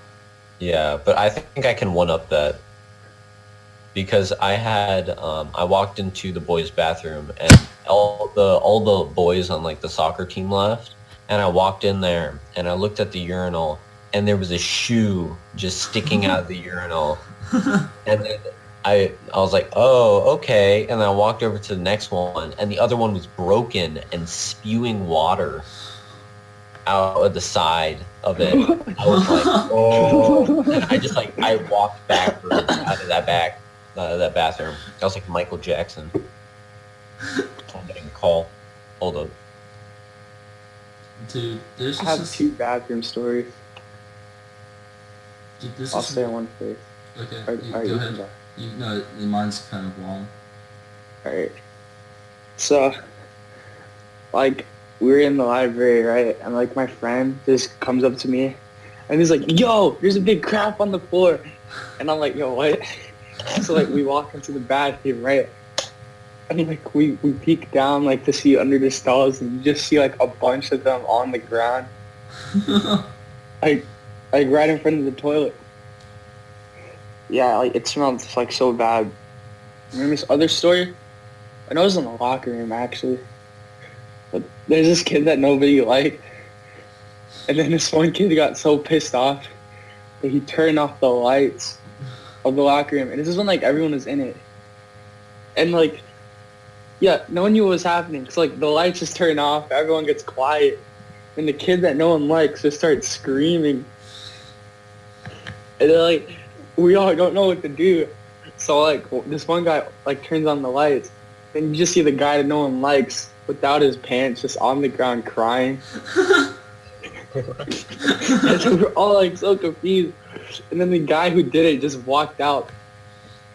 Yeah, but I think I can one-up that. Because I walked into the boys' bathroom, and all the boys on, the soccer team left. And I walked in there, and I looked at the urinal, and there was a shoe just sticking out of the urinal. And then I was like, oh, okay. And then I walked over to the next one, and the other one was broken and spewing water out of the side of it. I was like, oh. And I walked backwards out of that bathroom. I was like Michael Jackson. I'm getting a call. Hold up. Dude, there's I have 2 bathroom stories. Dude, I'll say one first. Okay, go ahead. No, mine's kind of long. Alright. So, we were in the library, right? And, my friend just comes up to me, and he's like, yo, there's a big crap on the floor. And I'm like, yo, what? So, we walk into the bathroom, right? And, we peek down, to see under the stalls, and you just see, a bunch of them on the ground. Right in front of the toilet. Yeah, it smells, so bad. Remember this other story? I know it was in the locker room, actually. But there's this kid that nobody liked. And then this one kid got so pissed off that he turned off the lights of the locker room. And this is when, everyone was in it. And, yeah, no one knew what was happening. Because, the lights just turn off, everyone gets quiet. And the kid that no one likes just starts screaming. And they're we all don't know what to do. So, this one guy, turns on the lights. Then you just see the guy that no one likes without his pants just on the ground crying. And so we're all, so confused. And then the guy who did it just walked out.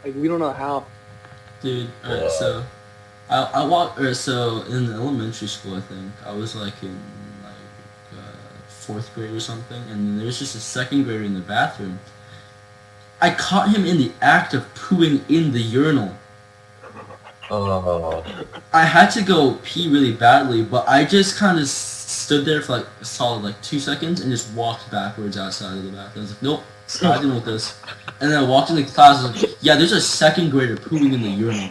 We don't know how. Dude, alright, so I walked, so in elementary school, I think, I was in 4th grade or something, and there was just a 2nd grader in the bathroom. I caught him in the act of pooing in the urinal. Oh. I had to go pee really badly, but I just kind of stood there for a solid 2 seconds and just walked backwards outside of the bathroom. I was like, nope, not dealing with this. And then I walked into class and was like, yeah, there's a second grader pooping in the urinal.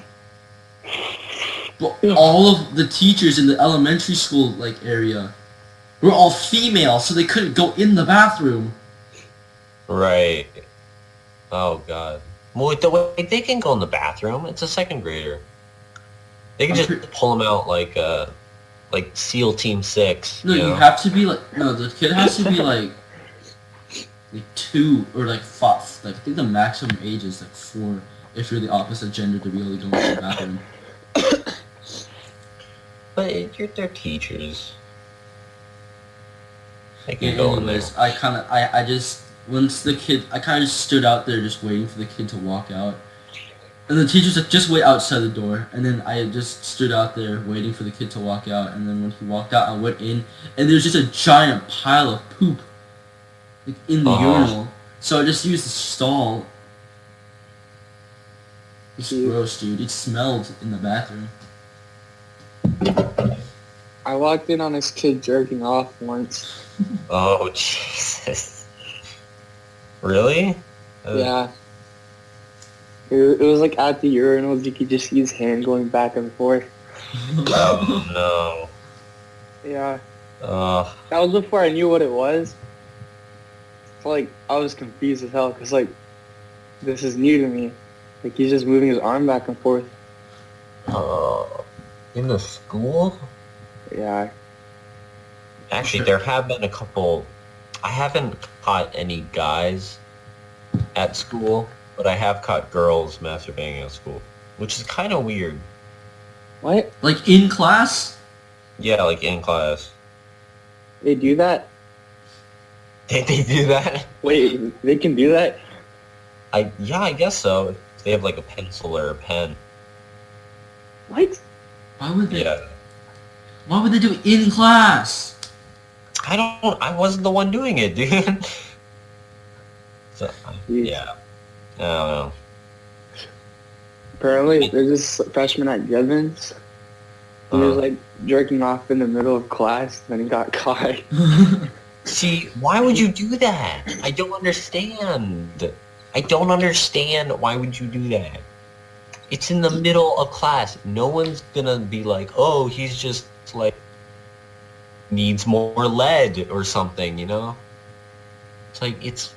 But all of the teachers in the elementary school like area were all female, so they couldn't go in the bathroom. Right. Oh god. Well, wait, they can go in the bathroom. It's a second grader. They can just pull them out like SEAL Team 6. No, you have to be like the kid has to be like 2 or like 5. Like I think the maximum age is like 4 if you're the opposite gender to be able to go into the bathroom. But they're teachers. They can Yeah, go anyways, in there. I just once the kid, I kind of just stood out there just waiting for the kid to walk out. And the teacher's like, just wait outside the door. And then I just stood out there waiting for the kid to walk out. And then when he walked out, I went in. And there's just a giant pile of poop like, in the urinal. So I just used the stall. It's gross, dude. It smelled in the bathroom. I walked in on this kid jerking off once. Oh, Jesus. Really? Yeah. It was like at the urinals, you could just see his hand going back and forth. Oh, no. Yeah. That was before I knew what it was. So, like, I was confused as hell, because, like, this is new to me. Like, he's just moving his arm back and forth. In the school? Yeah. Actually, there have been a couple... I haven't caught any guys at school, but I have caught girls masturbating at school, which is kind of weird. What? Like in class? Yeah, like in class. They do that? They do that? Wait, they can do that? Yeah, I guess so. If they have like a pencil or a pen. What? Why would they? Yeah. Why would they do it in class? I wasn't the one doing it, dude. So, yeah. I don't know. Apparently, there's this freshman at Jevons. He was, like, jerking off in the middle of class, and then he got caught. See, why would you do that? I don't understand. Why would you do that? It's in the middle of class. No one's gonna be like, oh, he's just, like, needs more lead or something, you know? It's like, it's...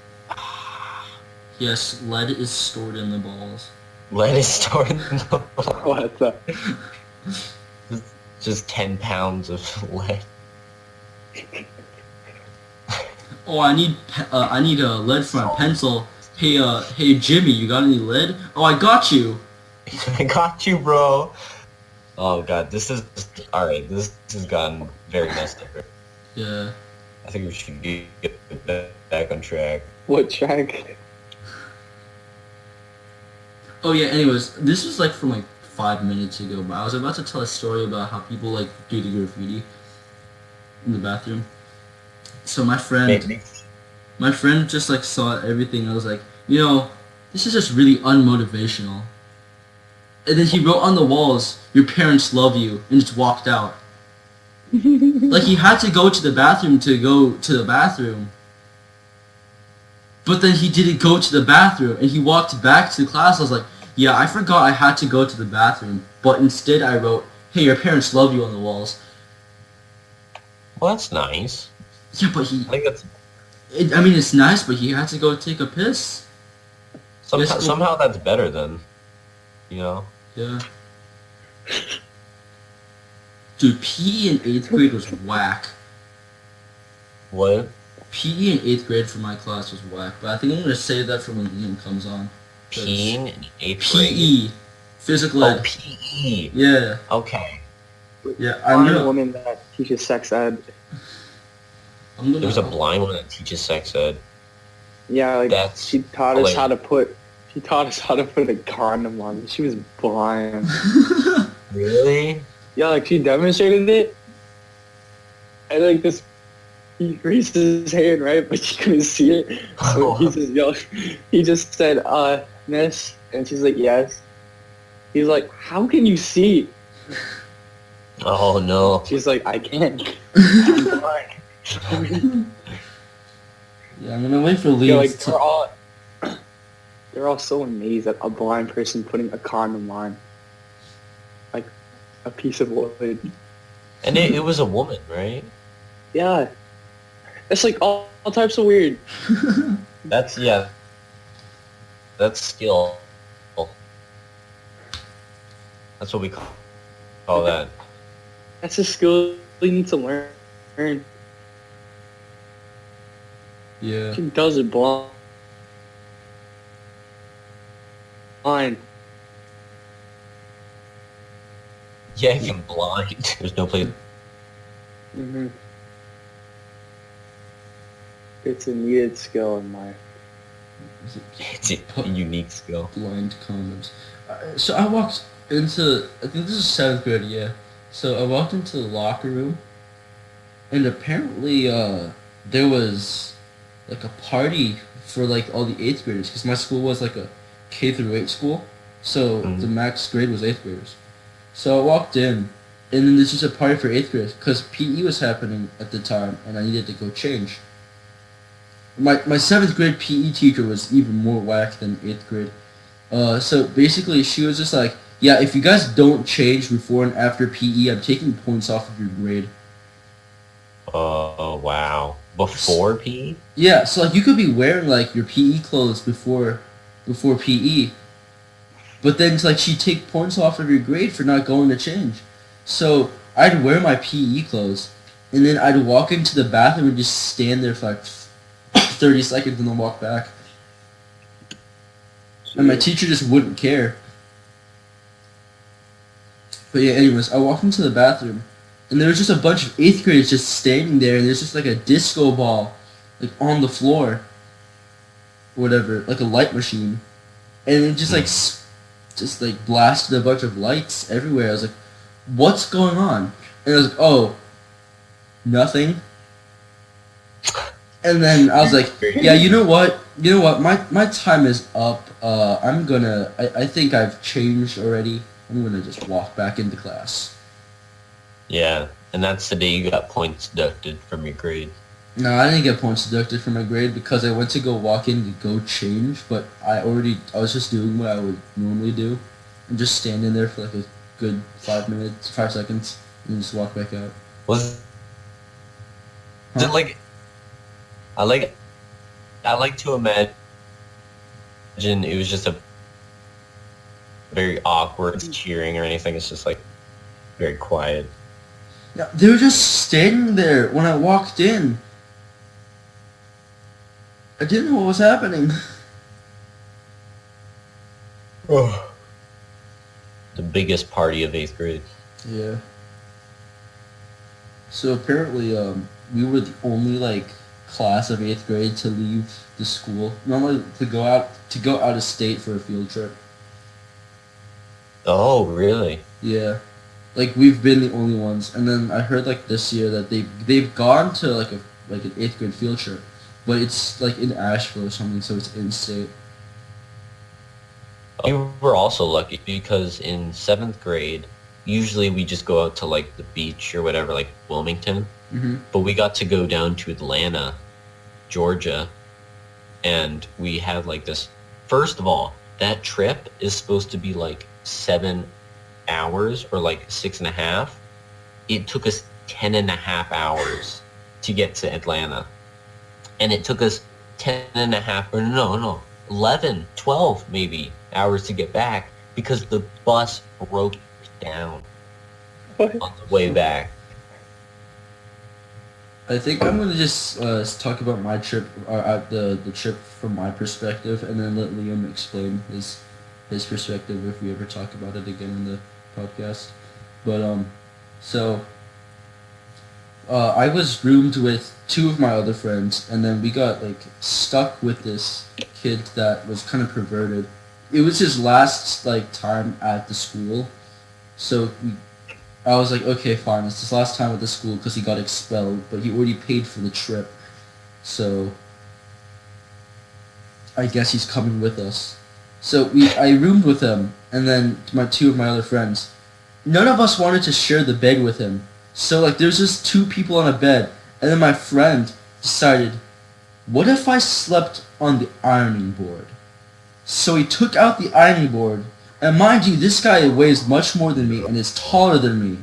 Yes, lead is stored in the balls. Lead is stored in the... What the? Just 10 pounds of lead. Oh, I need lead for my pencil. Hey Jimmy, you got any lead? Oh, I got you. I got you, bro. Oh god, this is alright. This has gotten very messed up. Yeah. I think we should get back on track. What track? Oh yeah. Anyways, this was like from like 5 minutes ago, but I was about to tell a story about how people like do the graffiti in the bathroom. So my friend just like saw everything. And I was like, you know, this is just really unmotivational. And then he wrote on the walls, "Your parents love you," and just walked out. Like he had to go to the bathroom to go to the bathroom. But then he didn't go to the bathroom, and he walked back to class. I was like, yeah, I forgot I had to go to the bathroom. But instead I wrote, "Hey, your parents love you" on the walls. Well, that's nice. Yeah, but I think that's... I mean, it's nice, but he had to go take a piss. Somehow that's better than, you know? Yeah. Dude, PE in 8th grade was whack. What? PE in 8th grade for my class was whack, but I think I'm going to save that for when Liam comes on. Peeing in 8th grade? PE. Physical ed. Oh, PE. Yeah. Okay. Yeah, I'm a woman that teaches sex ed. There's a blind one that teaches sex ed. Yeah, like she taught us how to put a condom on. She was blind. Really? Yeah, like she demonstrated it, and like this, he raised his hand, right, but she couldn't see it. So he just said, "Miss," and she's like, "Yes." He's like, "How can you see?" Oh no. She's like, "I can't." Yeah, I'm gonna wait for Liam. Yeah, like they're all so amazed at a blind person putting a condom on, like a piece of wood. And it was a woman, right? Yeah, it's like all types of weird. That's that's skill. That's what we call that. That's a skill you need to learn. Yeah. He does it blind. Yeah, you're blind. There's no place. Mm-hmm. It's a needed skill in life. It's a unique skill. Blind condoms. So I walked into, I think this is 7th grade, yeah. So I walked into the locker room, and apparently there was like a party for like all the 8th graders, because my school was like a K through 8 school, so the max grade was 8th graders. So I walked in, and then there's just a party for 8th graders, because PE was happening at the time, and I needed to go change. My 7th grade PE teacher was even more whack than 8th grade. So basically she was just like, yeah, if you guys don't change before and after PE, I'm taking points off of your grade. Oh, wow. Before PE? Yeah, so like you could be wearing like your PE clothes before PE, but then like she'd take points off of your grade for not going to change. So I'd wear my PE clothes, and then I'd walk into the bathroom and just stand there for like 30 seconds and then walk back. And my teacher just wouldn't care. But yeah, anyways, I walked into the bathroom, and there was just a bunch of 8th graders just standing there, and there's just like a disco ball, like on the floor, whatever, like a light machine, and it just like blasted a bunch of lights everywhere. I was like, what's going on? And I was like, oh, nothing. And then I was like, yeah, you know what, my time is up. I think I've changed already. I'm gonna just walk back into class. Yeah, and that's the day you got points deducted from your grade. No, I didn't get points deducted from my grade because I went to go walk in to go change, but I was just doing what I would normally do, and just standing there for like a good 5 seconds, and just walk back out. Was it like? I like to imagine it was just a very awkward cheering or anything. It's just like very quiet. Yeah, they were just standing there when I walked in. I didn't know what was happening. The biggest party of 8th grade. Yeah. So apparently, we were the only like class of 8th grade to leave the school. Normally to go out of state for a field trip. Oh, really? Yeah. Like we've been the only ones, and then I heard like this year that they've gone to like an 8th grade field trip, but it's like in Asheville or something, so it's in state. We were also lucky because in 7th grade, usually we just go out to like the beach or whatever, like Wilmington. Mm-hmm. But we got to go down to Atlanta, Georgia, and we had like this. First of all, that trip is supposed to be like 7 hours or like 6.5. It took us 10.5 hours to get to Atlanta, and it took us 10.5 or no 11, 12 maybe hours to get back because the bus broke down on the way back. I think I'm gonna just talk about my trip, the trip from my perspective, and then let Liam explain his perspective if we ever talk about it again in the podcast. But I was roomed with 2 of my other friends, and then we got like stuck with this kid that was kind of perverted. It was his last like time at the school, so I was like, okay, fine, it's his last time at the school because he got expelled, but he already paid for the trip, so I guess he's coming with us. So I roomed with him, and then 2 of my other friends. None of us wanted to share the bed with him, so like there's just 2 people on a bed, and then my friend decided, what if I slept on the ironing board? So he took out the ironing board, and mind you, this guy weighs much more than me and is taller than me.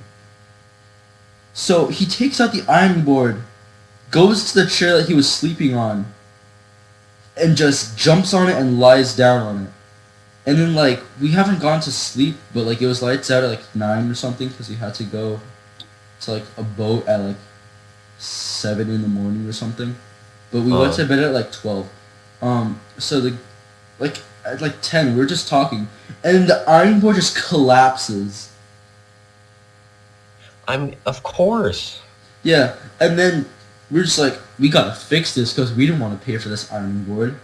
So he takes out the ironing board, goes to the chair that he was sleeping on, and just jumps on it and lies down on it. And then, like, we haven't gone to sleep, but, like, it was lights out at, like, 9 or something, because we had to go to, like, a boat at, like, 7 in the morning or something. But we went to bed at, like, 12. So, at, like, 10, we were just talking, and the ironing board just collapses. Of course. Yeah, and then we're just like, we gotta fix this, because we didn't want to pay for this ironing board.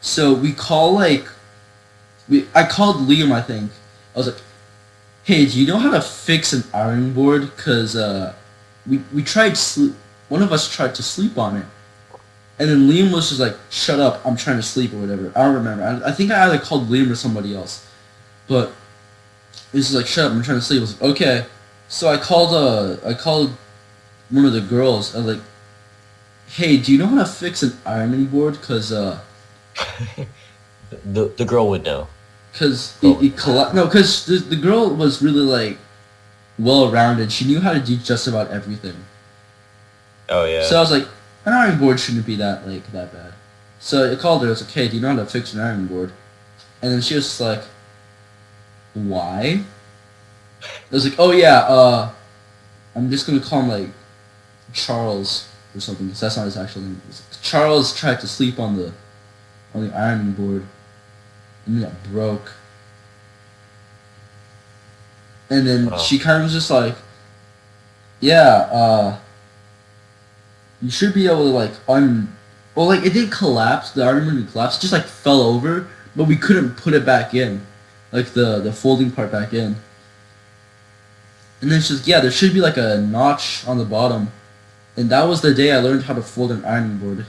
So we call, like... I called Liam, I think. I was like, hey, do you know how to fix an ironing board? Because we tried sleep. One of us tried to sleep on it. And then Liam was just like, shut up, I'm trying to sleep or whatever. I don't remember. I think I either called Liam or somebody else. But he was just like, shut up, I'm trying to sleep. I was like, okay. So I called one of the girls. I was like, hey, do you know how to fix an ironing board? Because the girl would know. Because because the girl was really, like, well-rounded. She knew how to do just about everything. Oh, yeah. So I was like, an ironing board shouldn't be that bad. So I called her. I was like, hey, do you know how to fix an ironing board? And then she was just like, why? I was like, oh, yeah, I'm just going to call him, like, Charles or something, because that's not his actual name. Charles tried to sleep on the ironing board. And then it broke. And then she kind of was just like, yeah, you should be able to, like, well, like, it didn't collapse, the ironing board didn't collapse, it just, like, fell over, but we couldn't put it back in, like, the folding part back in. And then she's like, yeah, there should be, like, a notch on the bottom. And that was the day I learned how to fold an ironing board.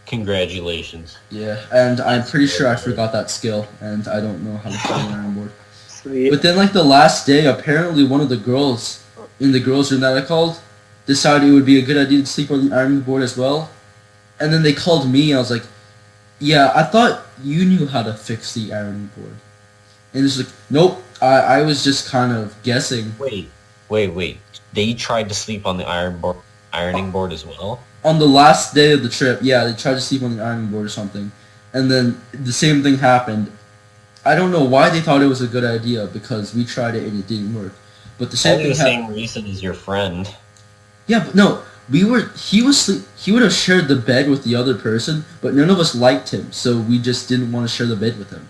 Congratulations. Yeah, and I'm pretty sure I forgot that skill, and I don't know how to fold an ironing board. Sweet. But then, like, the last day, apparently one of the girls in the girls' room that I called decided it would be a good idea to sleep on the ironing board as well. And then they called me, I was like, yeah, I thought you knew how to fix the ironing board. And it's like, nope, I was just kind of guessing. Wait. They tried to sleep on the ironing board as well? On the last day of the trip, yeah, they tried to sleep on the ironing board or something. And then the same thing happened. I don't know why they thought it was a good idea, because we tried it and it didn't work. But the same thing happened. Same reason as your friend. Yeah, but no, he would have shared the bed with the other person, but none of us liked him, so we just didn't want to share the bed with him.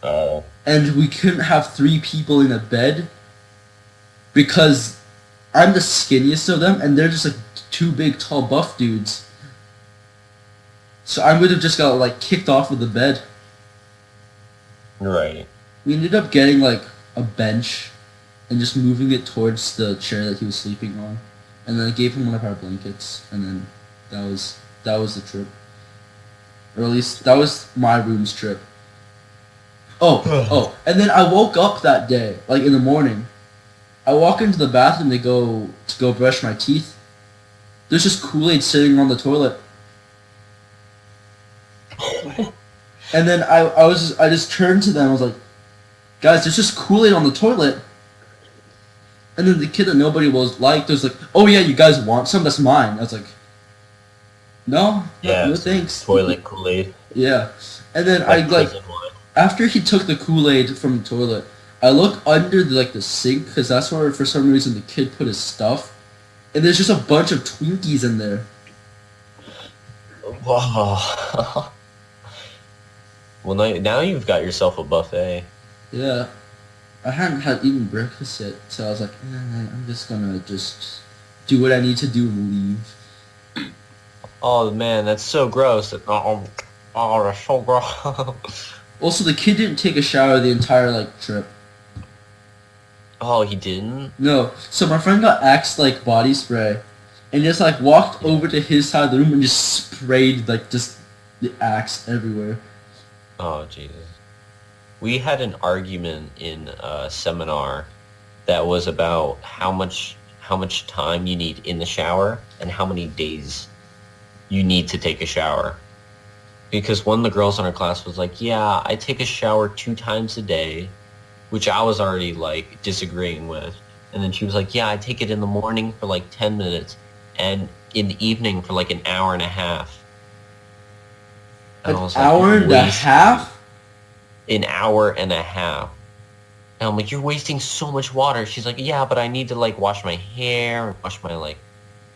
Oh. And we couldn't have 3 people in a bed, because I'm the skinniest of them, and they're just, like, 2 big, tall, buff dudes. So I would have just got, like, kicked off of the bed. Right. We ended up getting, like, a bench and just moving it towards the chair that he was sleeping on. And then I gave him one of our blankets, and then that was the trip. Or at least, that was my room's trip. Oh, and then I woke up that day, like, in the morning. I walk into the bathroom to go brush my teeth. There's just Kool-Aid sitting on the toilet. And then I just turned to them. I was like, guys, there's just Kool-Aid on the toilet. And then the kid that nobody was like, oh yeah, you guys want some? That's mine. I was like, no, no thanks. Toilet Kool-Aid. Yeah. And then after he took the Kool-Aid from the toilet, I look under the sink, because that's where, for some reason, the kid put his stuff. And there's just a bunch of Twinkies in there. Wow. Well, now you've got yourself a buffet. Yeah. I hadn't eaten breakfast yet, so I was like, I'm just gonna do what I need to do and leave. Oh, man, that's so gross. Oh, that's so gross. Also, the kid didn't take a shower the entire, trip. Oh, he didn't? No. So my friend got Axe, body spray, and just, walked over to his side of the room and just sprayed, just the Axe everywhere. Oh, Jesus. We had an argument in a seminar that was about how much time you need in the shower and how many days you need to take a shower. Because one of the girls in our class was like, yeah, I take a shower 2 times a day, which I was already, like, disagreeing with. And then she was like, yeah, I take it in the morning for, like, 10 minutes, and in the evening for, like, an hour and a half. And hour and a half? An hour and a half. And I'm like, you're wasting so much water. She's like, yeah, but I need to, like, wash my hair and wash my, like,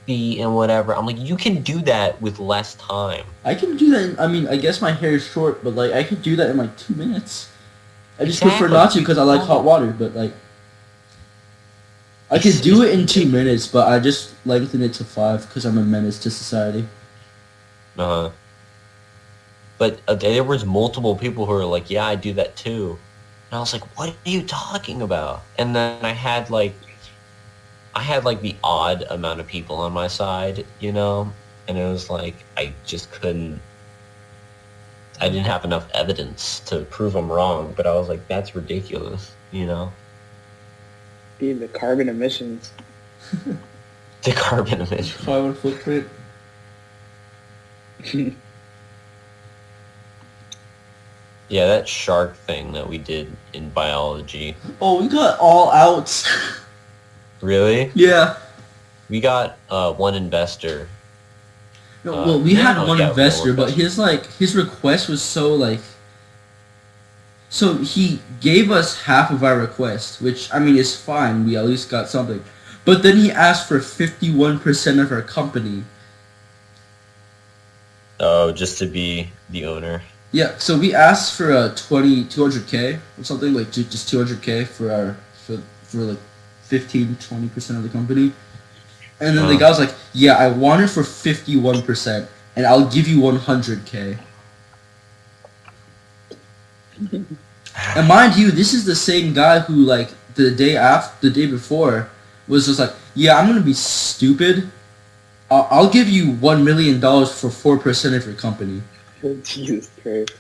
feet and whatever. I'm like, you can do that with less time. I can do that. I guess my hair is short, but, like, I could do that in, like, 2 minutes. I just prefer not to because I like hot water, but, like, I could do it in 2 minutes, but I just lengthen it to 5 because I'm a menace to society. But there was multiple people who were like, yeah, I do that too. And I was like, what are you talking about? And then I had like the odd amount of people on my side, you know? And it was like, I just couldn't, I didn't have enough evidence to prove them wrong, but I was like, that's ridiculous, you know? The carbon emissions. The carbon emissions. Carbon footprint. Yeah, that shark thing that we did in biology. Oh, we got all outs. Really? Yeah. We got one investor. No, well, we had one investor, but his request was so he gave us half of our request, which, I mean, is fine. We at least got something. But then he asked for 51% of our company. Oh, just to be the owner. Yeah, so we asked for 200K or something, like just 200K for like 15-20% of the company. And then the guy was like, yeah, I want it for 51%, and I'll give you 100K. And mind you, this is the same guy who, like, the day before, was just like, yeah, I'm gonna be stupid. I'll give you $1 million for 4% of your company. Jesus Christ.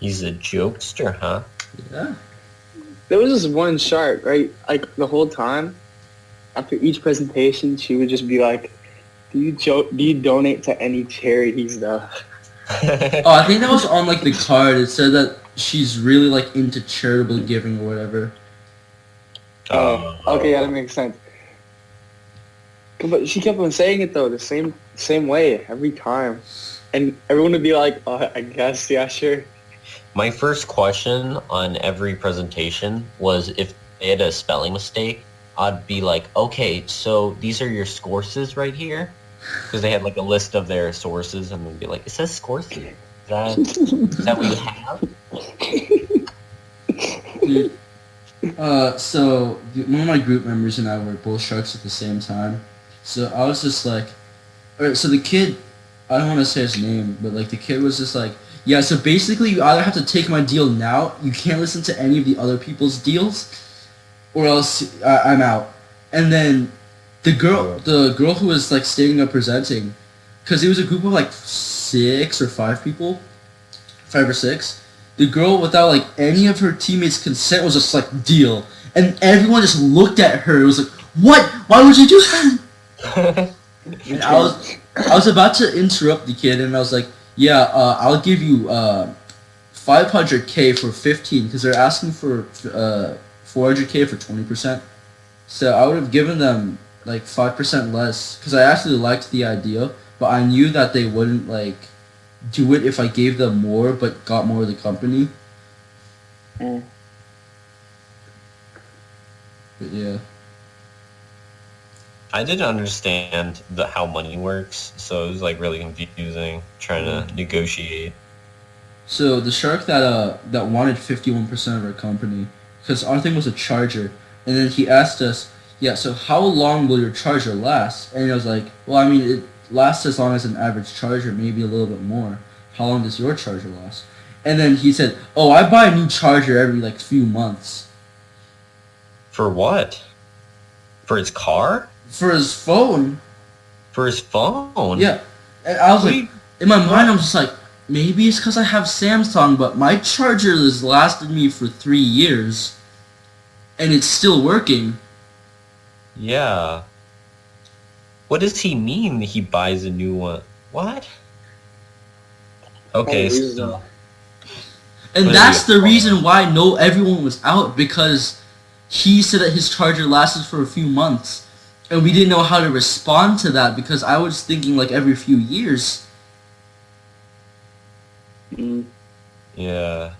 He's a jokester, huh? Yeah. There was this one shark, right? Like, the whole time, after each presentation, she would just be like, do you donate to any charities, though? Oh, I think that was on, like, the card. It said that she's really, like, into charitable giving or whatever. Oh, okay, yeah, that makes sense. But she kept on saying it, though, the same way every time. And everyone would be like, oh, I guess, yeah, sure. My first question on every presentation was if they had a spelling mistake, I'd be like, okay, so these are your sources right here? Because they had like a list of their sources, and they'd be like, it says sources. Is that what you have? Dude. So one of my group members and I were both sharks at the same time. So I was just like, alright, so the kid, I don't want to say his name, but like the kid was just like, yeah, so basically you either have to take my deal now, you can't listen to any of the other people's deals, or else I'm out. And then the girl who was like standing up presenting, because it was a group of like 5 or 6, the girl without like any of her teammates' consent was just like, deal. And everyone just looked at her, it was like, what? Why would you do that? And I was about to interrupt the kid, and I was like, yeah, I'll give you 500K for 15, because they're asking for 400K for 20%. So I would have given them like 5% less, because I actually liked the idea, but I knew that they wouldn't like do it if I gave them more but got more of the company. But yeah. I didn't understand how money works, so it was like really confusing trying to negotiate. So the shark that wanted 51% of our company, because our thing was a charger, and then he asked us, yeah, so how long will your charger last? And I was like, well, I mean, it lasts as long as an average charger, maybe a little bit more. How long does your charger last? And then he said, oh, I buy a new charger every like few months. For what? For his car? For his phone. For his phone? Yeah. And I was like, in my mind, I was just like, maybe it's because I have Samsung, but my charger has lasted me for 3 years, and it's still working. Yeah. What does he mean he buys a new one? What? Okay, reason. so And What that's are you- the reason why everyone was out, because he said that his charger lasted for a few months. And we didn't know how to respond to that, because I was thinking like every few years. yeah.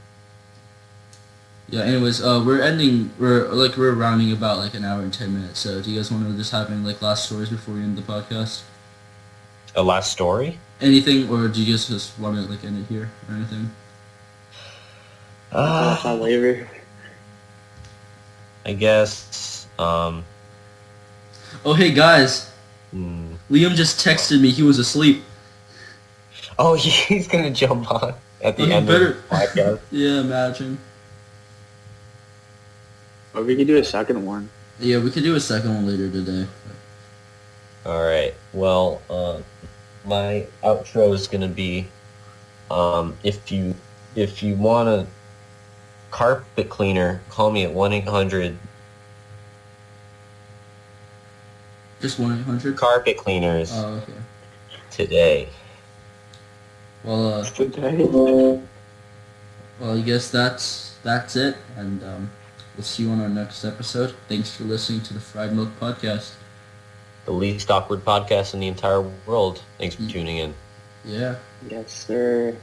Yeah, anyways, we're rounding about like an hour and 10 minutes. So do you guys want to just have any like last stories before we end the podcast? A last story? Anything, or do you guys just want to like end it here or anything? Watch my waiver. I guess. Oh, hey guys, Liam just texted me. He was asleep. Oh, he's gonna jump on at the Oh, he end better- of the podcast. Yeah, imagine. Or we could do a second one. Yeah, we could do a second one later today. All right. Well, my outro is gonna be, if you want a carpet cleaner, call me at 1-800 Just 1-800. carpet cleaners Oh, okay. today. Well, Today. well, I guess that's it, and we'll see you on our next episode. Thanks for listening to the Fried Milk Podcast. The least awkward podcast in the entire world. Thanks for tuning in. Yeah. Yes, sir.